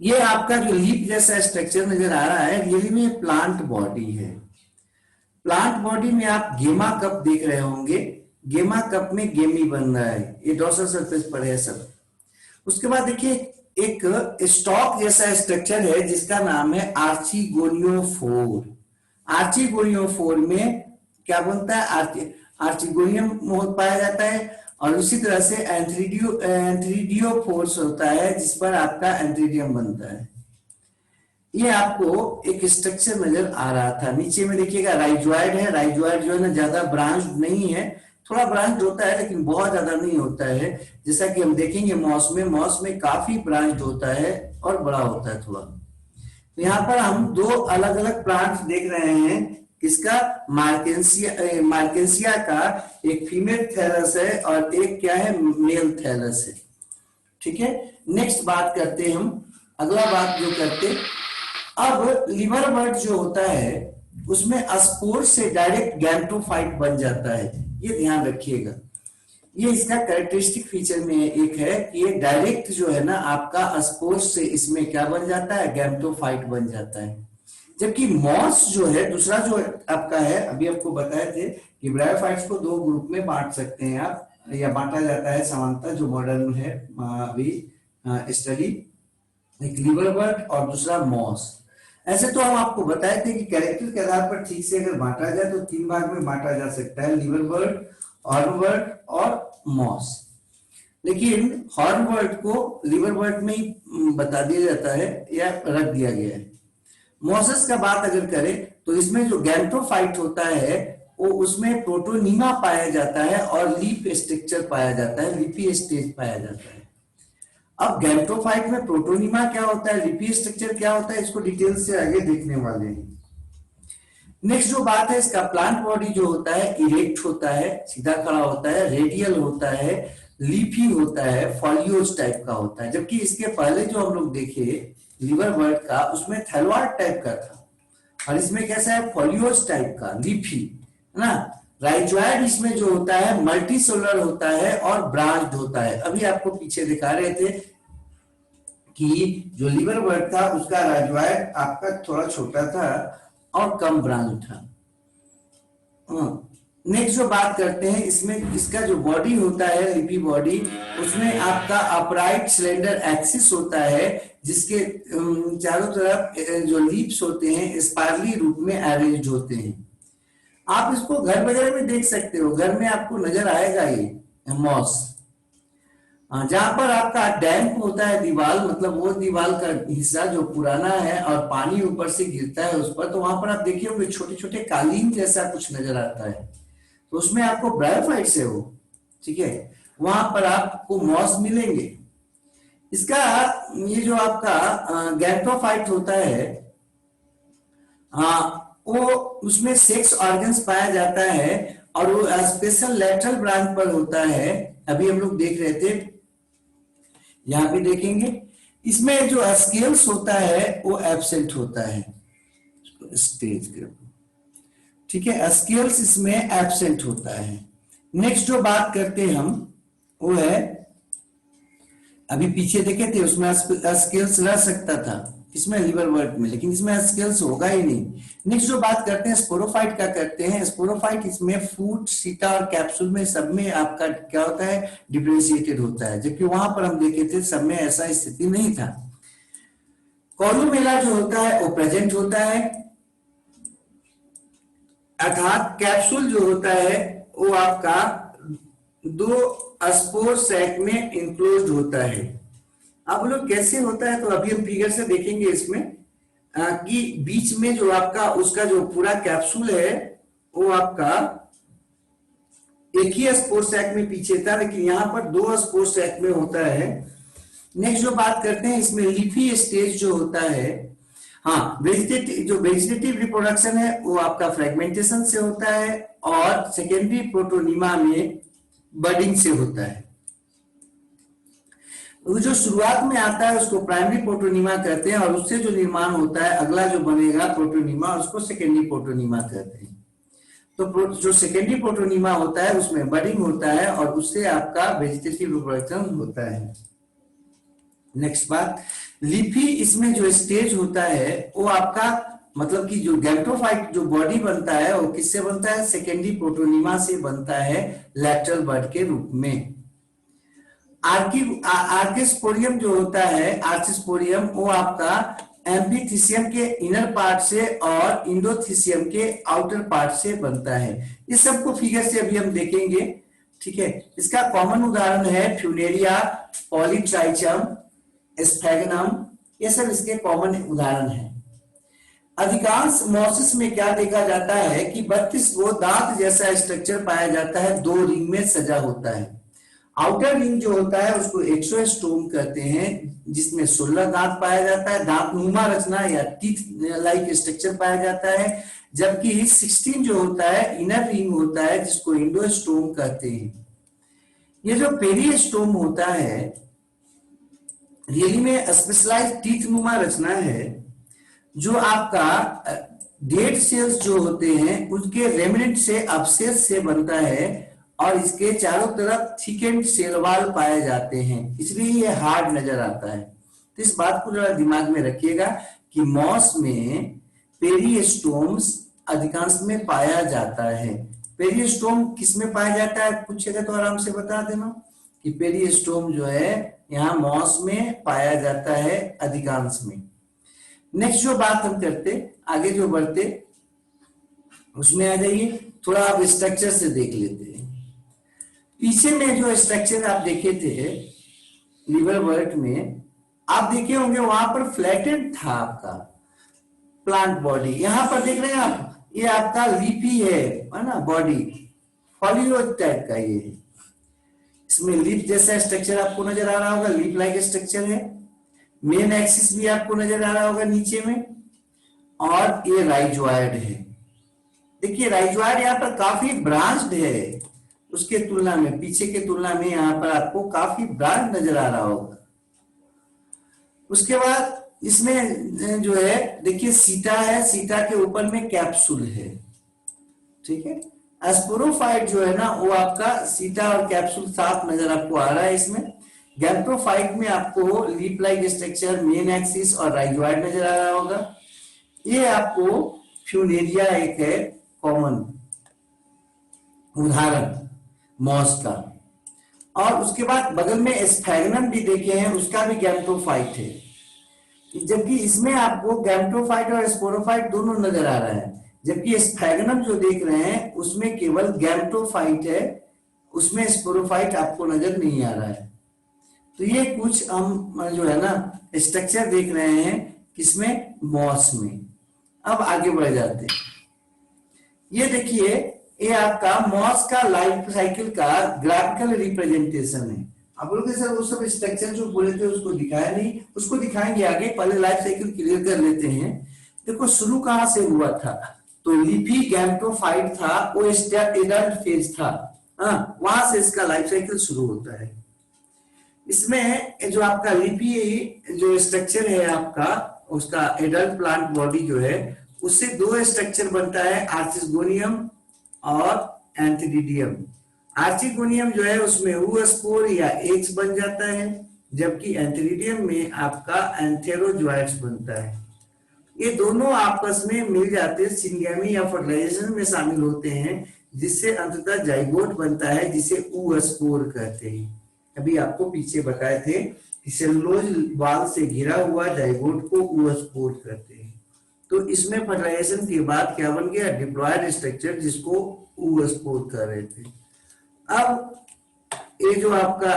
ये आपका जो लीफ जैसा स्ट्रक्चर नजर आ रहा है रियली में प्लांट बॉडी है। प्लांट बॉडी में आप गेमा कप देख रहे होंगे, गेमा कप में गेमी बन रहा है, ये डोर्सल सरफेस पर है सब। उसके बाद देखिए एक स्टॉक जैसा स्ट्रक्चर है जिसका नाम है आर्चिगोनियोफोर। आर्चिगोनियोफोर में क्या बनता है? आर्चिगोनियम पाया जाता है और उसी तरह से एंथ्रीडियोफोर्स होता है जिस पर आपका एंथ्रीडियम बनता है। ये आपको एक स्ट्रक्चर नजर आ रहा था। नीचे में देखिएगा राइजोइड है। राइजोइड जो है ना ज्यादा ब्रांच नहीं है, थोड़ा ब्रांच होता है लेकिन बहुत ज्यादा नहीं होता है। जैसा कि हम देखेंगे मॉस में काफी ब्रांच होता है और बड़ा होता है थोड़ा। तो यहाँ पर हम दो अलग अलग प्लांट्स देख रहे हैं। इसका मार्केंसिया का एक फीमेल थैलस है और एक क्या है? मेल थैलस है। ठीक है, नेक्स्ट बात करते हैं हम। अगला बात जो करते, अब लीवर बर्ड जो होता है उसमें स्पोर से डायरेक्ट गैमेटोफाइट बन जाता है, ये ध्यान रखिएगा। ये इसका कैरेक्टरिस्टिक फीचर में एक है कि ये डायरेक्ट जो है ना आपका स्पोर से इसमें क्या बन जाता है? गैमेटोफाइट बन जाता है। जबकि मॉस जो है दूसरा जो आपका है, अभी आपको बताए थे कि ब्रायोफाइट्स को दो ग्रुप में बांट सकते हैं आप, या बांटा जाता है सामान्यतः जो मॉडर्न है अभी स्टडी, एक लीवर बर्ड और दूसरा मॉस। ऐसे तो हम आपको बताए थे कि कैरेक्टर के आधार पर ठीक से अगर बांटा जाए तो 3 भाग में बांटा जा सकता है, लीवर बर्ड, हॉर्न बर्ड और मॉस। लेकिन हॉर्न बर्ड को लीवर बर्ड में ही बता दिया जाता है या रख दिया गया है। मॉसेस का बात अगर करें तो इसमें जो गैमेटोफाइट होता है वो उसमें प्रोटोनीमा पाया जाता है और लीफ स्ट्रक्चर पाया जाता है, लीफी स्टेज पाया जाता है। अब गैमेटोफाइट में प्रोटोनीमा क्या होता है, लीफी स्ट्रक्चर क्या होता है, इसको डिटेल से आगे देखने वाले हैं। नेक्स्ट जो बात है, इसका प्लांट बॉडी जो होता है इरेक्ट होता है, सीधा खड़ा होता है, रेडियल होता है, लीफी होता है, फॉलियोज टाइप का होता है। जबकि इसके पहले जो हम लोग देखे लीवर बर्ड का उसमें थैलॉइड टाइप का था और इसमें कैसा है? फॉलियोज टाइप का, लीफी है ना। राइजोइड इसमें जो होता है मल्टी सेलुलर होता है और ब्रांच्ड होता है। अभी आपको पीछे दिखा रहे थे कि जो लीवर बर्ड था उसका राइजोइड आपका थोड़ा छोटा था और कम ब्रांच था। नेक्स्ट जो बात करते हैं, इसमें इसका जो बॉडी होता है लिपी बॉडी, उसमें आपका अपराइट सिलेंडर एक्सिस होता है जिसके चारों तरफ जो लीप्स होते हैं स्पाइरली रूप में अरेंज होते हैं। आप इसको घर वगैरह में देख सकते हो, घर में आपको नजर आएगा ये मॉस। जहां पर आपका डैम्प होता है दीवार, मतलब वो दीवार का हिस्सा जो पुराना है और पानी ऊपर से गिरता है उस पर, तो वहां पर आप देखिए होंगे छोटे छोटे कालीन जैसा कुछ नजर आता है, तो उसमें आपको ब्रायोफाइट्स है वो, ठीक है, वहां पर आपको मॉस मिलेंगे। इसका ये जो आपका गैंथोफाइट होता है, वो उसमें सेक्स ऑर्गन्स पाया जाता है और वो स्पेशल लेटरल ब्रांच पर होता है। अभी हम लोग देख रहे थे, यहाँ भी देखेंगे, इसमें जो स्केल्स होता है वो एब्सेंट होता है, स्टेज के, ठीक है, स्केल्स इसमें एब्सेंट होता है। नेक्स्ट जो बात करते हैं हम, वो है, अभी पीछे देखे थे उसमें स्केल्स रह सकता था इसमें लिवरवर्ट में, लेकिन इसमें स्केल्स होगा ही नहीं। नेक्स्ट जो बात करते हैं स्पोरोफाइट का करते हैं। स्पोरोफाइट इसमें फूट, सीटा और कैप्सूल में सब में आपका क्या होता है, डिफरेंशिएटेड होता है, जबकि वहां पर हम देखे थे सब में ऐसा स्थिति नहीं था। कॉलुमेला जो होता है वो प्रेजेंट होता है, अर्थात कैप्सूल जो होता है वो आपका दो स्पोर सैक में इंक्लोज होता है। अब लोग कैसे होता है, तो अभी हम फिगर से देखेंगे इसमें कि बीच में जो आपका उसका जो पूरा कैप्सूल है वो आपका एक ही स्पोर सैक में पीछे था, लेकिन यहाँ पर दो स्पोर सैक में होता है। नेक्स्ट जो बात करते हैं इसमें लीफी स्टेज जो होता है, हाँ, वेजिटेटिव रिप्रोडक्शन है वो आपका फ्रेगमेंटेशन से होता है और सेकेंडरी प्रोटोनीमा में बडिंग से होता है। वो जो शुरुआत में आता है उसको प्राइमरी प्रोटोनीमा कहते हैं और उससे जो निर्माण होता है अगला जो बनेगा प्रोटोनीमा, उसको सेकेंडरी प्रोटोनीमा कहते हैं। तो जो सेकेंडरी प्रोटोनीमा होता है उसमें बडिंग होता है और उससे आपका वेजिटेटिव रिप्रोडक्शन होता है। नेक्स्ट बात, लीफी इसमें जो स्टेज होता है वो आपका मतलब कि जो गैम्टोफाइट जो बॉडी बनता है वो किससे बनता है, सेकेंडरी प्रोटोनीमा से बनता है लैटरल बड के रूप में। आर्किस्पोरियम जो होता है, आर्किस्पोरियम वो आपका एम्फीथिसियम के इनर पार्ट से और इंडोथिसियम के आउटर पार्ट से बनता है। इस सबको फिगर से अभी हम देखेंगे, ठीक है। इसका कॉमन उदाहरण है फ्यूनेरिया, पॉलीट्राइचम, स्फैगनम, ये सब इसके कॉमन उदाहरण हैं। अधिकांश मॉसिस में क्या देखा जाता है कि 32 गो दांत जैसा स्ट्रक्चर पाया जाता है, दो रिंग में सजा होता है। आउटर रिंग जो होता है उसको एक्सोस्टोम कहते हैं, जिसमें 16 दांत पाया जाता है, दांत नुमा रचना या टीथ लाइक स्ट्रक्चर पाया जाता है। जबकि 16 जो होता है इनर रिंग होता है जिसको इंडोस्टोम कहते हैं। ये जो पेरिस्टोम होता है रियली में स्पेशलाइज्ड टीथ नुमा रचना है, जो आपका डेड सेल्स जो होते हैं उसके रेमिनेंट से अवशेष से बनता है और इसके चारों तरफ थिकेंड सेल वॉल पाए जाते हैं, इसलिए ये हार्ड नजर आता है। तो इस बात को जरा दिमाग में रखिएगा कि मॉस में पेरिस्टोम्स अधिकांश में पाया जाता है। पेरिस्टोम किस में पाया जाता है पूछेगा तो आराम से बता देना कि पेरिस्टोम जो है यहाँ मॉस में पाया जाता है अधिकांश में। नेक्स्ट जो बात हम करते आगे जो बढ़ते उसमें आ जाइए, थोड़ा आप स्ट्रक्चर से देख लेते हैं। पीछे में जो स्ट्रक्चर आप देखे थे लिवरवर्ट में, आप देखे होंगे वहां पर फ्लैटेड था आपका प्लांट बॉडी। यहां पर देख रहे हैं आप, ये आपका लीफी है ना बॉडी, फॉलियो टाइप का ये है। इसमें लीफ जैसा स्ट्रक्चर आपको नजर आ रहा होगा, लीफ लाइक स्ट्रक्चर है। मेन एक्सिस भी आपको नजर आ रहा होगा नीचे में, और ये राइजोइड है। देखिए राइजोइड यहाँ पर काफी ब्रांच्ड है, उसके तुलना में पीछे के तुलना में यहाँ पर आपको काफी ब्रांच नजर आ रहा होगा। उसके बाद इसमें जो है देखिए सीटा है, सीटा के ऊपर में कैप्सूल है, ठीक है। स्पोरोफाइट जो है ना वो आपका सीटा और कैप्सूल साफ नजर आपको आ रहा है इसमें। गैम्टोफाइट में आपको leaf like structure, main axis और राइजोइड नजर आ रहा होगा। ये आपको फ्यूनेरिया एक है कॉमन उदाहरण मॉस का। और उसके बाद बगल में स्फैगनम भी देखे हैं, उसका भी गैम्टोफाइट है, जबकि इसमें आपको गैम्टोफाइट और स्पोरोफाइट दोनों नजर आ रहा है। जबकि स्फैगनम जो देख रहे हैं उसमें केवल गैम्टोफाइट है, उसमें स्पोरोफाइट आपको नजर नहीं आ रहा है। तो ये कुछ हम जो है ना स्ट्रक्चर देख रहे हैं किसमें, मॉस में। अब आगे बढ़ जाते हैं। ये देखिए, ये आपका मॉस का लाइफ साइकिल का ग्राफिकल रिप्रेजेंटेशन है। आप लोग सर वो सब स्ट्रक्चर जो बोले थे उसको दिखाया नहीं, उसको दिखाएंगे आगे, पहले लाइफ साइकिल क्लियर कर लेते हैं। देखो शुरू कहां से हुआ था, तो लिपी गैमेटोफाइट था, वो एडल्ट फेज था, हाँ वहां से इसका लाइफ साइकिल शुरू होता है। इसमें जो आपका लिपि जो स्ट्रक्चर है आपका, उसका एडल्ट प्लांट बॉडी जो है, उससे दो स्ट्रक्चर बनता है, आर्चिगोनियम और एंथीडिडियम। आर्चिगोनियम जो है उसमें oospore या एग्स बन जाता है, जबकि एंथीडिडियम में आपका एंथेरोजोइट्स बनता है। ये दोनों आपस में मिल जाते हैं, सिंगेमी या फर्टिलाइजेशन में शामिल होते हैं, जिससे अंततः जाइगोट बनता है, जिसे oospore कहते हैं। अभी आपको पीछे बताए थे कि सेलुलोज बाल से घिरा हुआ जाइगोट को oospore कहते हैं। तो इसमें फर्टिलाइजेशन के बाद क्या बन गया, डिप्लॉयड स्ट्रक्चर, जिसको oospore कह रहे थे। अब ये जो आपका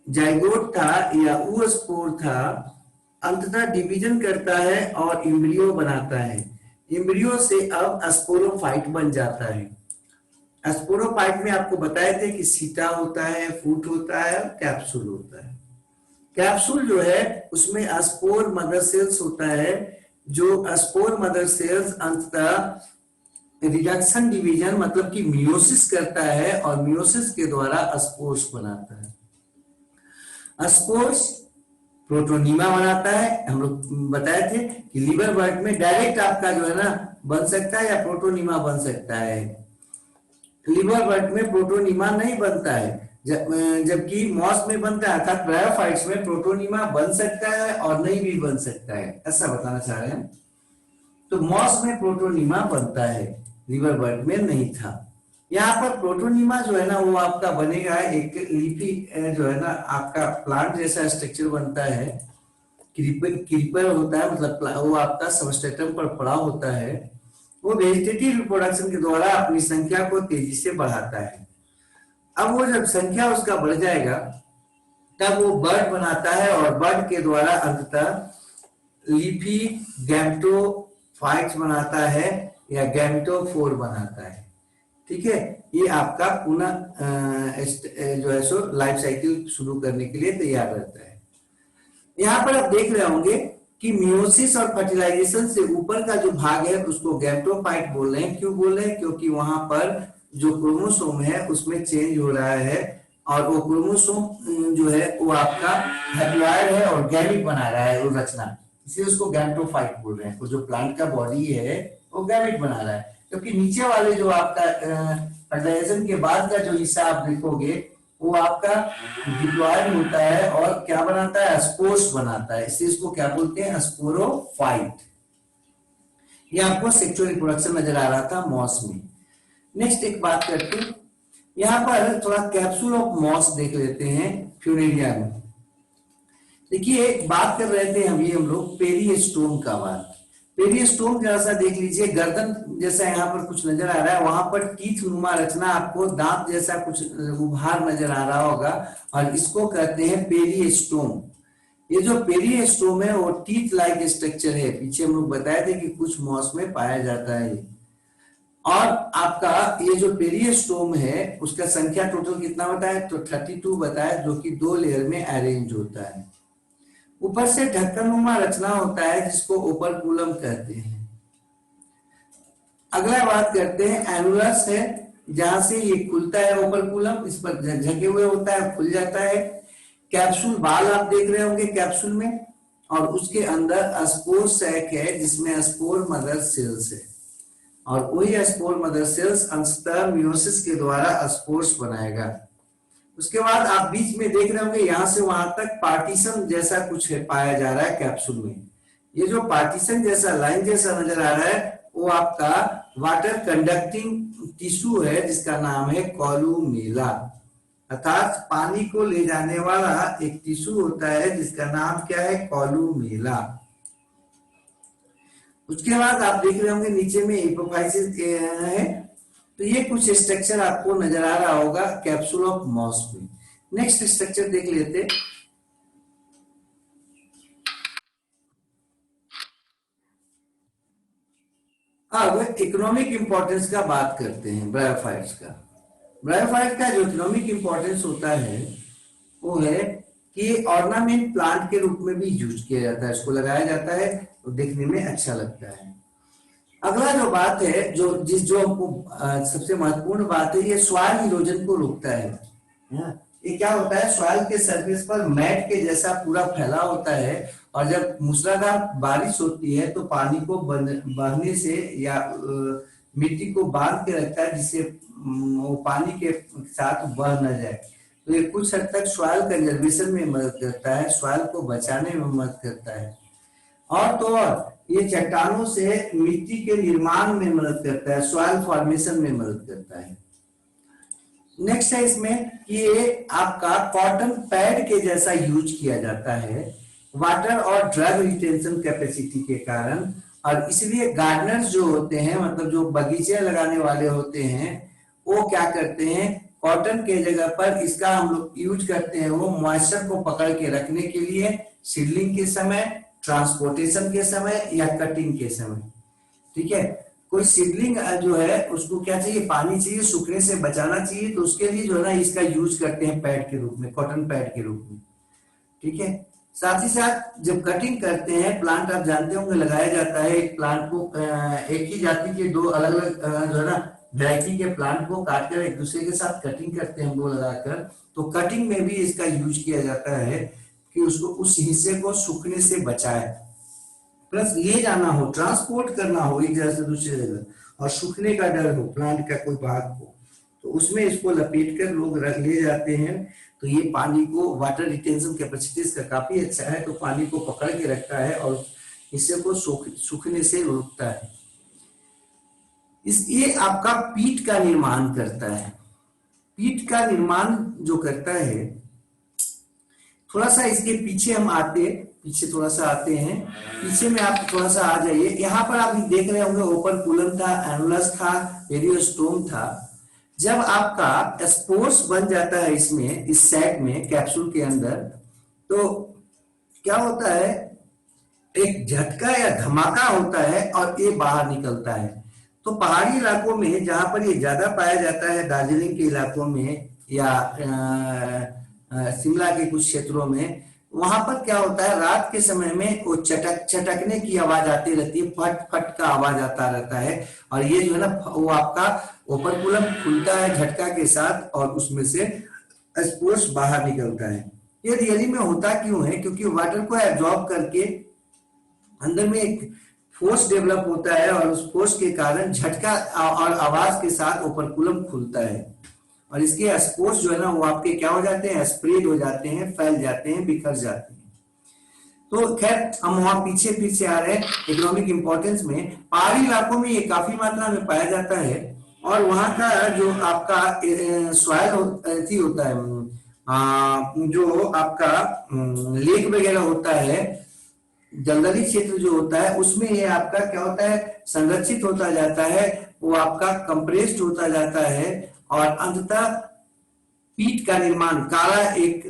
जाइगोट था या oospore था, अंततः डिवीजन करता है और एम्ब्रियो बनाता है। एम्ब्रियो से अब स्पोरोफाइट बन जाता है। स्पोरोफाइट में आपको बताए थे कि सीटा होता है, फूट होता है, कैप्सूल होता है। कैप्सूल जो है उसमें स्पोर मदर सेल्स होता है, जो स्पोर मदर सेल्स अंततः रिडक्शन डिवीजन मतलब कि मियोसिस करता है, और मियोसिस के द्वारा स्पोर्स बनाता है। स्पोर्स प्रोटोनीमा बनाता है। हम लोग बताए थे कि लीवर बर्ड में डायरेक्ट आपका जो है ना बन सकता है या प्रोटोनीमा बन सकता है। लीवर बर्ड में प्रोटोनीमा नहीं बनता है, जबकि मॉस में बनता है, अर्थात ब्रायोफाइट्स में प्रोटोनीमा बन सकता है और नहीं भी बन सकता है, ऐसा बताना चाह रहे हैं। तो मॉस में प्रोटोनीमा बनता है, लीवर बर्ड में नहीं था। यहाँ पर प्रोटोनीमा जो है ना वो आपका बनेगा एक लीफी जो है ना आपका प्लांट जैसा स्ट्रक्चर बनता है, क्रीपर होता है, मतलब वो आपका सबस्ट्रेटम पर पड़ा होता है। वो वेजिटेटिव रिप्रोडक्शन के द्वारा अपनी संख्या को तेजी से बढ़ाता है। अब वो जब संख्या उसका बढ़ जाएगा तब वो बर्ड बनाता है, और बर्ड के द्वारा अंततः लीफी गैमेटोफाइट्स बनाता है या गैमेटोफोर बनाता है। ठीक है, ये आपका पुनः जो है सो लाइफ साइकिल शुरू करने के लिए तैयार रहता है। यहाँ पर आप देख रहे होंगे कि मियोसिस और फर्टिलाइजेशन से ऊपर का जो भाग है उसको गैमेटोफाइट बोल रहे हैं। क्यों बोल रहे हैं, क्योंकि वहां पर जो क्रोमोसोम है उसमें चेंज हो रहा है, और वो क्रोमोसोम जो है वो आपका हैप्लॉइड है और गैमिट बना रहा है वो रचना, इसलिए उसको गैमेटोफाइट बोल रहे हैं। वो जो प्लांट का बॉडी है वो गैमिट बना रहा है, क्योंकि नीचे वाले जो आपका फर्टिलाइजेशन के बाद का जो हिस्सा आप देखोगे वो आपका डिप्लॉयड होता है और क्या बनाता है, स्पोर्स बनाता है, इसलिए इसको क्या बोलते हैं, स्पोरोफाइट। ये आपको सेक्सुअल रिप्रोडक्शन नजर आ रहा था मॉस में। नेक्स्ट एक बात करते हैं, यहाँ पर थोड़ा कैप्सूल ऑफ मॉस देख लेते हैं फ्यूनेरिया में। देखिए बात कर रहे थे हम लोग पेरिस्टोम का बात। पेरिस्टोम जैसा देख लीजिए, गर्दन जैसा यहाँ पर कुछ नजर आ रहा है, वहां पर टीथ नुमा रचना, आपको दांत जैसा कुछ उभार नजर आ रहा होगा, और इसको कहते हैं पेरिस्टोम। ये जो पेरिस्टोम है वो टीथ लाइक स्ट्रक्चर है, पीछे हम लोग बताए थे कि कुछ मॉस में पाया जाता है। और आपका ये जो पेरिस्टोम है उसका संख्या टोटल कितना बताया, तो 32 बताया, जो कि 2 लेयर में अरेंज होता है। ऊपर से ढक्कनुमा रचना होता है जिसको ओपरकुलम कहते हैं। अगला बात करते हैं एनुलस है, जहां से ये खुलता है ओपरकुलम, इस पर झके हुए होता है, खुल जाता है। कैप्सूल बाल आप देख रहे होंगे कैप्सूल में, और उसके अंदर स्पोर सैक है जिसमें स्पोर मदर सेल्स है, और वही स्पोर मदर सेल्स अंततः मियोसिस के द्वारा स्पोर्स बनाएगा। उसके बाद आप बीच में देख रहे होंगे यहां से वहां तक पार्टीशन जैसा कुछ है पाया जा रहा है कैप्सूल में। ये जो पार्टीशन जैसा लाइन जैसा नजर आ रहा है वो आपका वाटर कंडक्टिंग टिश्यू है जिसका नाम है कॉलूमेला, अर्थात पानी को ले जाने वाला एक टिश्यू होता है जिसका नाम क्या है, कॉलूमेला। उसके बाद आप देख रहे होंगे नीचे में एपोफाइसिस है। तो ये कुछ स्ट्रक्चर आपको नजर आ रहा होगा कैप्सूल ऑफ मॉस में। नेक्स्ट स्ट्रक्चर देख लेते। अब इकोनॉमिक इंपॉर्टेंस का बात करते हैं ब्रायोफाइट्स का। ब्रायोफाइट का जो इकोनॉमिक इंपॉर्टेंस होता है वो है कि ऑर्नामेंट प्लांट के रूप में भी यूज किया जाता है, इसको लगाया जाता है तो देखने में अच्छा लगता है। अगला जो बात है, जो हमको सबसे महत्वपूर्ण बात है, ये सॉइल इरोजन को रोकता है। ये क्या होता है, सॉइल के सरफेस पर मैट के जैसा पूरा फैला होता है और जब मूसलाधार बारिश होती है तो पानी को बहने से या मिट्टी को बांध के रखता है, जिससे वो पानी के साथ बह न जाए। तो ये कुछ हद तक सॉइल कंजर्वेशन में मदद करता है, सॉइल को बचाने में मदद करता है। और तो और ये चट्टानों से मिट्टी के निर्माण में मदद करता है, सॉइल फॉर्मेशन में मदद करता है। नेक्स्ट है इसमें कि ये आपका कॉटन पैड के जैसा यूज किया जाता है वाटर और ड्रग रिटेंशन कैपेसिटी के कारण। और इसलिए गार्डनर्स जो होते हैं, मतलब जो बगीचे लगाने वाले होते हैं, वो क्या करते हैं, कॉटन के जगह पर इसका हम लोग यूज करते हैं, वो मॉइस्चर को पकड़ के रखने के लिए सीडलिंग के समय, ट्रांसपोर्टेशन के समय या कटिंग के समय। ठीक है, कोई सीडलिंग जो है उसको क्या चाहिए, पानी चाहिए, सूखने से बचाना चाहिए, तो उसके लिए जो है ना इसका यूज करते हैं पैड के रूप में, कॉटन पैड के रूप में। ठीक है, साथ ही साथ जब कटिंग करते हैं प्लांट, आप जानते होंगे लगाया जाता है एक प्लांट को, एक ही जाति के दो अलग अलग जो है ना वैरायटी के प्लांट को काटकर एक दूसरे के साथ कटिंग करते हैं वो लगाकर। तो कटिंग में भी इसका यूज किया जाता है कि उसको उस हिस्से को सूखने से बचाए, प्लस ले जाना हो, ट्रांसपोर्ट करना हो एक जगह से दूसरी जगह, और सूखने का डर हो प्लांट का कोई भाग हो, तो उसमें इसको लपेट कर लोग ले जाते हैं। तो ये पानी को, वाटर रिटेंशन कैपेसिटी इसका काफी अच्छा है, तो पानी को पकड़ के रखता है और हिस्से को सूखने से रोकता है। ये आपका पीट का निर्माण करता है। पीट का निर्माण जो करता है, थोड़ा सा इसके पीछे हम पीछे थोड़ा सा आते हैं, पीछे में आप थोड़ा सा आ जाइए। यहाँ पर आप देख रहे होंगे ओपर्कुलम था, एनुलस था, पेरियोस्टोम था। जब आपका स्पोर्स बन जाता है इसमें, इस सैक में, कैप्सूल के अंदर, तो क्या होता है, एक झटका या धमाका होता है और ये बाहर निकलता है। तो पहाड़ी इलाकों में जहां पर ये ज्यादा पाया जाता है, दार्जिलिंग के इलाकों में या शिमला के कुछ क्षेत्रों में, वहां पर क्या होता है, रात के समय में वो चटकने की आवाज आती रहती है, फट फट का आवाज आता रहता है, और ये जो है ना वो आपका ओपर्कुलम खुलता है झटका के साथ और उसमें से स्पोर्स बाहर निकलता है। ये रियली में होता क्यों है, क्योंकि वाटर को एब्जॉर्ब करके अंदर में एक फोर्स डेवलप होता है और उस फोर्स के कारण झटका और आवाज के साथ ओपर्कुलम खुलता है, और इसके स्पोर्स जो है ना वो आपके क्या हो जाते हैं, स्प्रेड हो जाते हैं, फैल जाते हैं, बिखर जाते हैं। तो खैर हम वहां पीछे फिर से आ रहे हैं इकोनॉमिक इंपॉर्टेंस में। पहाड़ी इलाकों में ये काफी मात्रा में पाया जाता है, और वहां का जो आपका सॉइल होता है, जो आपका लेक वगैरह होता है, जंगली क्षेत्र जो होता है, उसमें ये आपका क्या होता है, संरक्षित होता जाता है, वो आपका कंप्रेस्ड होता जाता है, और अंततः पीट का निर्माण, काला एक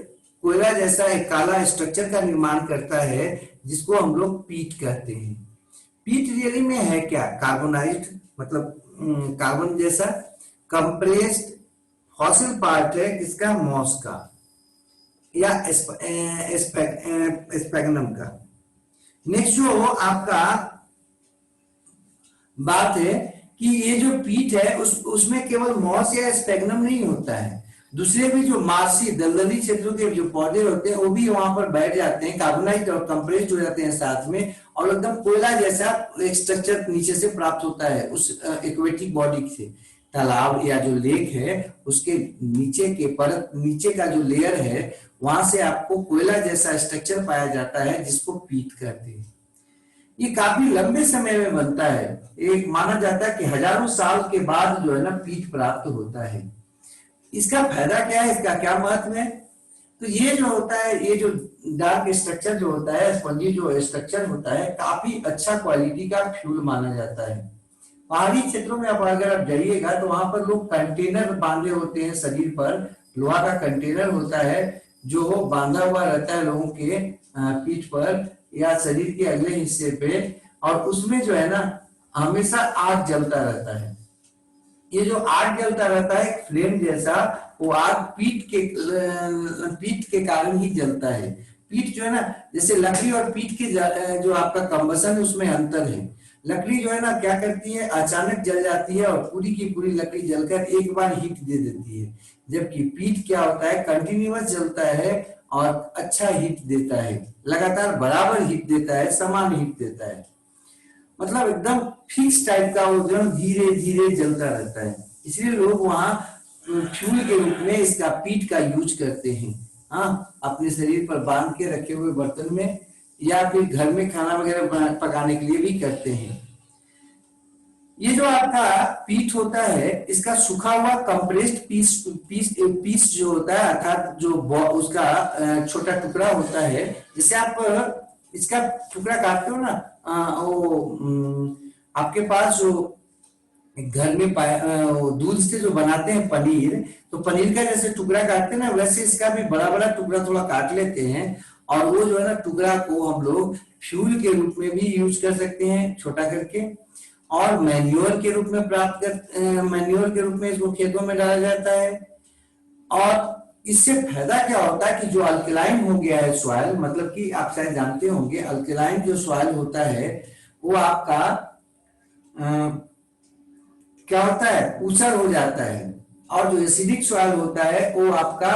कोयला जैसा एक काला स्ट्रक्चर का निर्माण करता है, जिसको हम लोग पीट कहते हैं। पीट रियली में है क्या, कार्बोनाइज्ड, मतलब कार्बन जैसा कंप्रेस्ड फॉसिल पार्ट है किसका, मॉस का या स्पैग्नम का। नेक्स्ट जो आपका बात है कि ये जो पीट है उसमें केवल मॉस या स्पैग्नम नहीं होता है, दूसरे भी जो मार्सी दलदली क्षेत्रों के जो पौधे होते हैं वो भी वहां पर बैठ जाते हैं, कार्बोनाइट और कंप्रेस्ड हो जाते हैं साथ में, और एकदम कोयला जैसा एक स्ट्रक्चर नीचे से प्राप्त होता है उस एक्वेटिक बॉडी से। तालाब या जो लेक है उसके नीचे के परत, नीचे का जो लेयर है, वहां से आपको कोयला जैसा स्ट्रक्चर पाया जाता है, जिसको पीट कहते हैं। ये काफी लंबे समय में बनता है, एक माना जाता है कि हजारों साल के बाद जो है ना पीट प्राप्त होता है। इसका फायदा क्या है, इसका क्या महत्व है, तो ये जो होता है, ये जो डार्क स्ट्रक्चर जो होता है, स्पंजी जो स्ट्रक्चर होता है, काफी अच्छा क्वालिटी का फ्यूल माना जाता है। पहाड़ी क्षेत्रों में अब अगर आप जाइएगा तो वहां पर लोग कंटेनर बांधे होते हैं शरीर पर लोहा का कंटेनर होता है जो बांधा हुआ रहता है लोगों के पीठ पर या शरीर के अगले हिस्से पे, और उसमें जो है ना हमेशा आग जलता रहता है। ये जो आग जलता रहता है फ्लेम जैसा, वो आग पीठ के कारण ही जलता है। पीठ जो है ना, जैसे लकड़ी और पीठ के जो आपका कंबसन है उसमें अंतर है। लकड़ी जो है ना क्या करती है, अचानक जल जाती है और पूरी की पूरी लकड़ी जलकर एक बार हीट दे देती है, जबकि पीठ क्या होता है, कंटिन्यूअस जलता है और अच्छा हीट देता है, लगातार बराबर हीट देता है, समान हीट देता है। मतलब एकदम फिक्स टाइप का वो जो धीरे धीरे जलता रहता है। इसलिए लोग वहां फ्यूल के रूप में इसका पीठ का यूज करते हैं। हाँ, अपने शरीर पर बांध के रखे हुए बर्तन में, या फिर घर में खाना वगैरह पकाने के लिए भी करते हैं। ये जो आपका पीठ होता है, इसका सूखा हुआ कंप्रेस्ड पीस जो होता है, अर्थात जो उसका छोटा टुकड़ा होता है, जिसे आप इसका टुकड़ा काटते हो ना, आपके पास जो घर में दूध से जो बनाते हैं पनीर, तो पनीर का जैसे टुकड़ा काटते हैं ना, वैसे इसका भी बड़ा बड़ा टुकड़ा थोड़ा काट लेते हैं, और वो जो है ना टुकड़ा को हम लोग फ्यूल के रूप में भी यूज कर सकते हैं छोटा करके, और मैन्योर के रूप में मैन्योर के रूप में इसको खेतों में डाला जाता है। और इससे फायदा क्या होता है कि जो अल्कलाइन हो गया है सॉइल, मतलब कि आप शायद जानते होंगे अल्कलाइन जो सॉइल होता है वो आपका क्या होता है, ऊसर हो जाता है, और जो एसिडिक सॉइल होता है वो आपका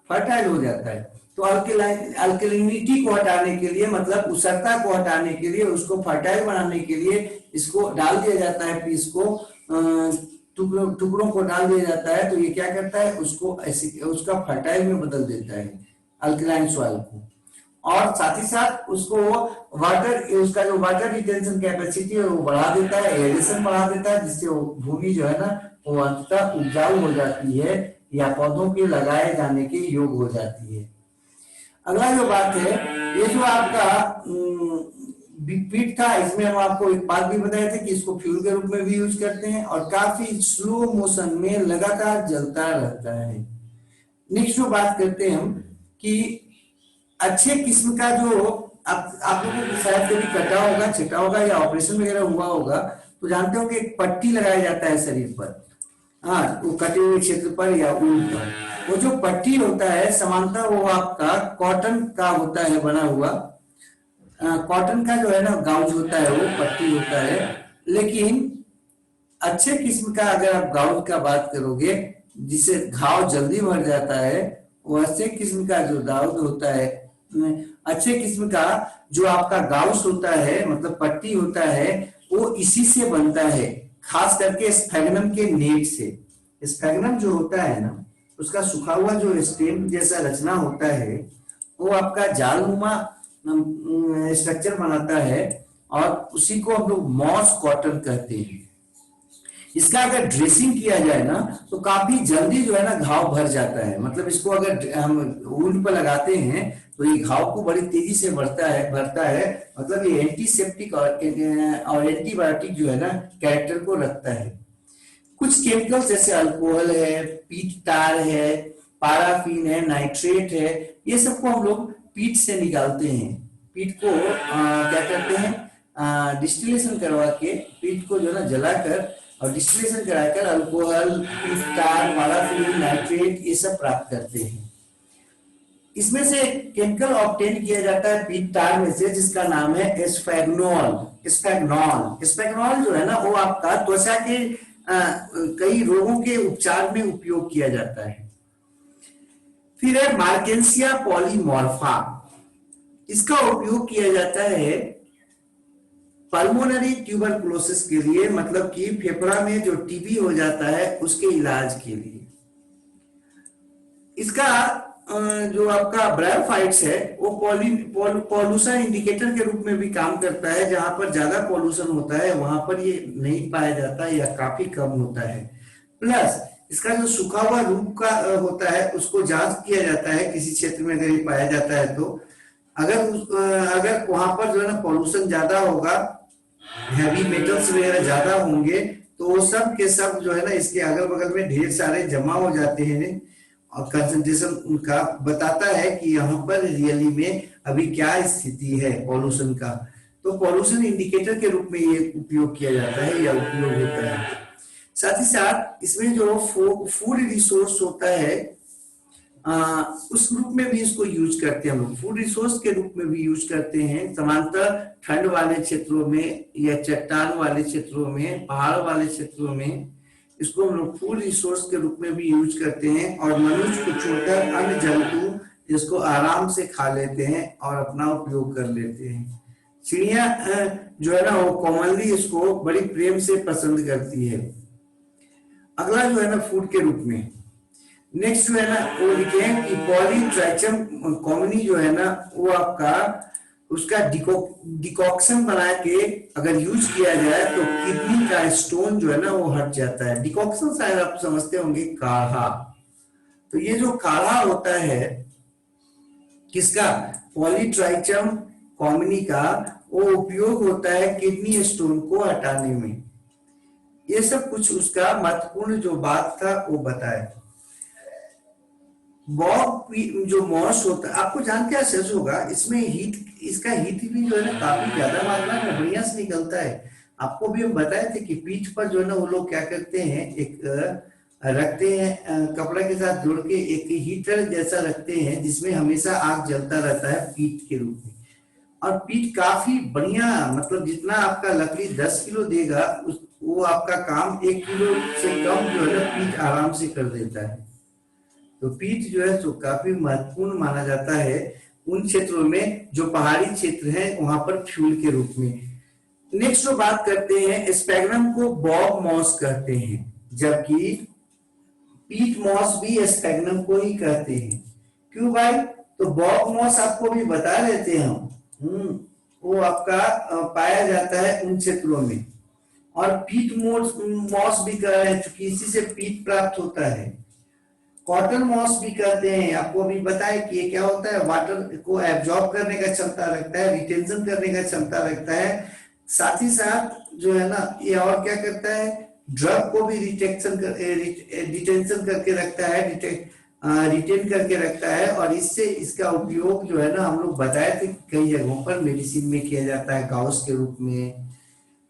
फर्टाइल हो जाता है। तो अल्कलिनिटी को हटाने के लिए, मतलब ऊसरता को हटाने के लिए, उसको फर्टाइल बनाने के लिए इसको डाल दिया जाता है, पीस को टुकड़ों को डाल दिया जाता है। तो ये क्या करता है, उसको उसका फर्टाइल में बदल देता है अल्कलाइन सॉइल को, और साथ ही साथ उसको उसका जो वाटर रिटेंशन कैपेसिटी है वो बढ़ा देता है, एरेशन बढ़ा देता है, जिससे वो भूमि जो है ना वो अंततः उपजाऊ हो जाती है या पौधों के लगाए जाने के योग हो जाती है। अगला जो बात है, ये जो आपका पीठ था, इसमें हम आपको एक बात भी बताए थे कि इसको फ्यूल के रूप में भी यूज करते हैं, और काफी स्लो मोशन में लगातार जलता रहता है। नेक्स्ट जो बात करते हैं हम कि अच्छे किस्म का जो आप लोगों को शायद कभी कटा होगा, छिटा होगा या ऑपरेशन वगैरह हुआ होगा, तो जानते हो कि एक पट्टी लगाया जाता है शरीर पर, हाँ, वो कटे हुए क्षेत्र पर या ऊन पर। वो जो पट्टी होता है समानता वो आपका कॉटन का होता है बना हुआ, कॉटन का जो है ना गाउज होता है, वो पट्टी होता है। लेकिन अच्छे किस्म का अगर आप गाउज का बात करोगे जिसे घाव जल्दी भर जाता है, वो अच्छे किस्म का जो गाउज होता है, अच्छे किस्म का जो आपका गाउस होता है, मतलब पट्टी होता है, वो इसी से बनता है, खास करके स्फैग्नम के नेट से। स्फैग्नम जो होता है ना, उसका सूखा हुआ जो स्टेम जैसा रचना होता है, वो आपका जालनुमा स्ट्रक्चर बनाता है, और उसी को हम लोग मॉस कॉटन कहते हैं। इसका अगर ड्रेसिंग किया जाए ना तो काफी जल्दी जो है ना घाव भर जाता है। मतलब इसको अगर हम वुंड पर लगाते हैं तो ये घाव को बड़ी तेजी से भरता है। मतलब ये एंटीसेप्टिक और एंटीबायोटिक जो है ना कैरेक्टर को रखता है। कुछ केमिकल्स जैसे अल्कोहल है, पीट टार है, पाराफिन है, नाइट्रेट है, ये सबको हम लोग पीट से निकालते हैं। पीट को क्या करते हैं, डिस्टिलेशन करवा के पीट को जो है ना जलाकर और डिस्टिलेशन कराकर अल्कोहल, पीट टार, पाराफिन, नाइट्रेट ये सब प्राप्त करते हैं। इसमें से केमिकल ऑब्टेन किया जाता है पीट टार में से, जिसका नाम है एस्फेगनॉल। एस्फेगनॉल जो है ना वो आपका त्वचा के कई रोगों के उपचार में उपयोग किया जाता है। फिर है मार्केंसिया पॉलीमॉर्फा। इसका उपयोग किया जाता है पल्मोनरी ट्यूबरकुलोसिस के लिए, मतलब कि फेफड़ा में जो टीबी हो जाता है उसके इलाज के लिए। इसका जो आपका ब्रायोफाइट्स है वो पॉल्यूशन इंडिकेटर के रूप में भी काम करता है। जहां पर ज्यादा पॉल्यूशन होता है वहां पर ये नहीं पाया जाता है या काफी कम होता है। प्लस इसका जो सूखा हुआ रूप का होता है उसको जांच किया जाता है किसी क्षेत्र में अगर ये पाया जाता है तो। अगर वहां पर जो है ना पॉल्यूशन ज्यादा होगा, हैवी मेटल्स वगैरह ज्यादा होंगे, तो वो सब के सब जो है ना इसके अगल बगल में ढेर सारे जमा हो जाते हैं और कंसंट्रेशन उनका बताता है कि यहाँ पर रियली में अभी क्या स्थिति है पॉल्यूशन का। तो पॉल्यूशन इंडिकेटर के रूप में ये उपयोग किया जाता है या उपयोग होता है। साथ ही साथ इसमें जो फूड रिसोर्स होता है उस रूप में भी इसको यूज करते हैं हम लोग, फूड रिसोर्स के रूप में भी यूज करते हैं। समांतर ठंड वाले क्षेत्रों में या चट्टान वाले क्षेत्रों में, पहाड़ वाले क्षेत्रों में इसको हम लोग फूड रिसोर्स के रूप में भी यूज करते हैं। और मनुष्य को छोड़कर अन्य जंतु इसको आराम से खा लेते हैं और अपना उपयोग कर लेते हैं। चिड़िया जो है ना वो कॉमनली इसको बड़ी प्रेम से पसंद करती है। अगला जो है ना फूड के रूप में नेक्स्ट जो है ना वो लिखे हैं कि पॉलीट्राइचम कॉमनी जो है ना वो आपका उसका डिकॉक्शन बना के अगर यूज किया जाए तो किडनी का स्टोन जो है ना वो हट जाता है। डिकॉक्शन शायद आप समझते होंगे, काढ़ा। तो ये जो काढ़ा होता है किसका, पॉलीट्राइचम कॉमनी का, वो उपयोग होता है किडनी स्टोन को हटाने में। ये सब कुछ उसका महत्वपूर्ण जो बात था वो बताया। बॉग जो मॉस होता है आपको जान के आश्चर्य होगा, इसमें हीट, इसका हीट भी जो है ना काफी ज्यादा मात्रा में बढ़िया से निकलता है। आपको भी हम बताए थे कि पीठ पर जो है ना वो लोग क्या करते हैं, एक रखते हैं कपड़ा के साथ जोड़ के, एक हीटर जैसा रखते हैं जिसमें हमेशा आग जलता रहता है पीठ के रूप में। और पीठ काफी बढ़िया, मतलब जितना आपका लकड़ी 10 किलो देगा वो आपका काम 1 किलो से कम जो है ना पीठ आराम से कर देता है। तो पीठ जो है तो काफी महत्वपूर्ण माना जाता है उन क्षेत्रों में जो पहाड़ी क्षेत्र हैं वहां पर फ्यूल के रूप में। नेक्स्ट जो बात करते हैं, स्पैग्नम को बॉग मॉस कहते हैं, जबकि पीट मॉस भी स्पैग्नम को ही कहते हैं। क्यों भाई, तो बॉग मॉस आपको भी बता देते हैं हम, वो आपका पाया जाता है उन क्षेत्रों में। और पीट मॉस भी कह रहे हैं क्योंकि इसी से पीट प्राप्त होता है। कॉटन मॉस भी कहते हैं, आपको अभी बताया कि ये क्या होता है, वाटर को एब्जॉर्ब करने का क्षमता रखता है, रिटेंशन करने का क्षमता रखता है। साथ ही साथ जो है ना ये और क्या करता है, ड्रग को भी रिटेंशन करके रखता है, रिटेन करके रखता है। और इससे इसका उपयोग जो है ना हम लोग बताए थे कई जगहों पर मेडिसिन में किया जाता है, गाउस के रूप में।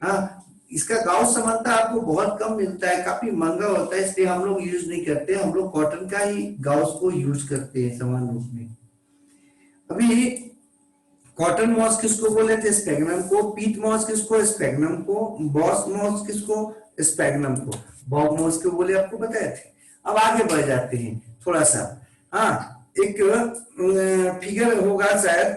हाँ, इसका गाउस समानता आपको बहुत कम मिलता है, काफी महंगा होता है, इसलिए हम लोग यूज नहीं करते, हम लोग कॉटन का ही गाउस को यूज करते हैं समान रूप में। अभी कॉटन मॉस किसको बोले थे, स्पैग्नम को। पीट मॉस किसको, स्पैग्नम को। बॉस मॉस किसको, स्पैग्नम को। बॉग मॉस को बोले आपको बताए थे। अब आगे बढ़ जाते हैं थोड़ा सा। हाँ, एक फिगर होगा शायद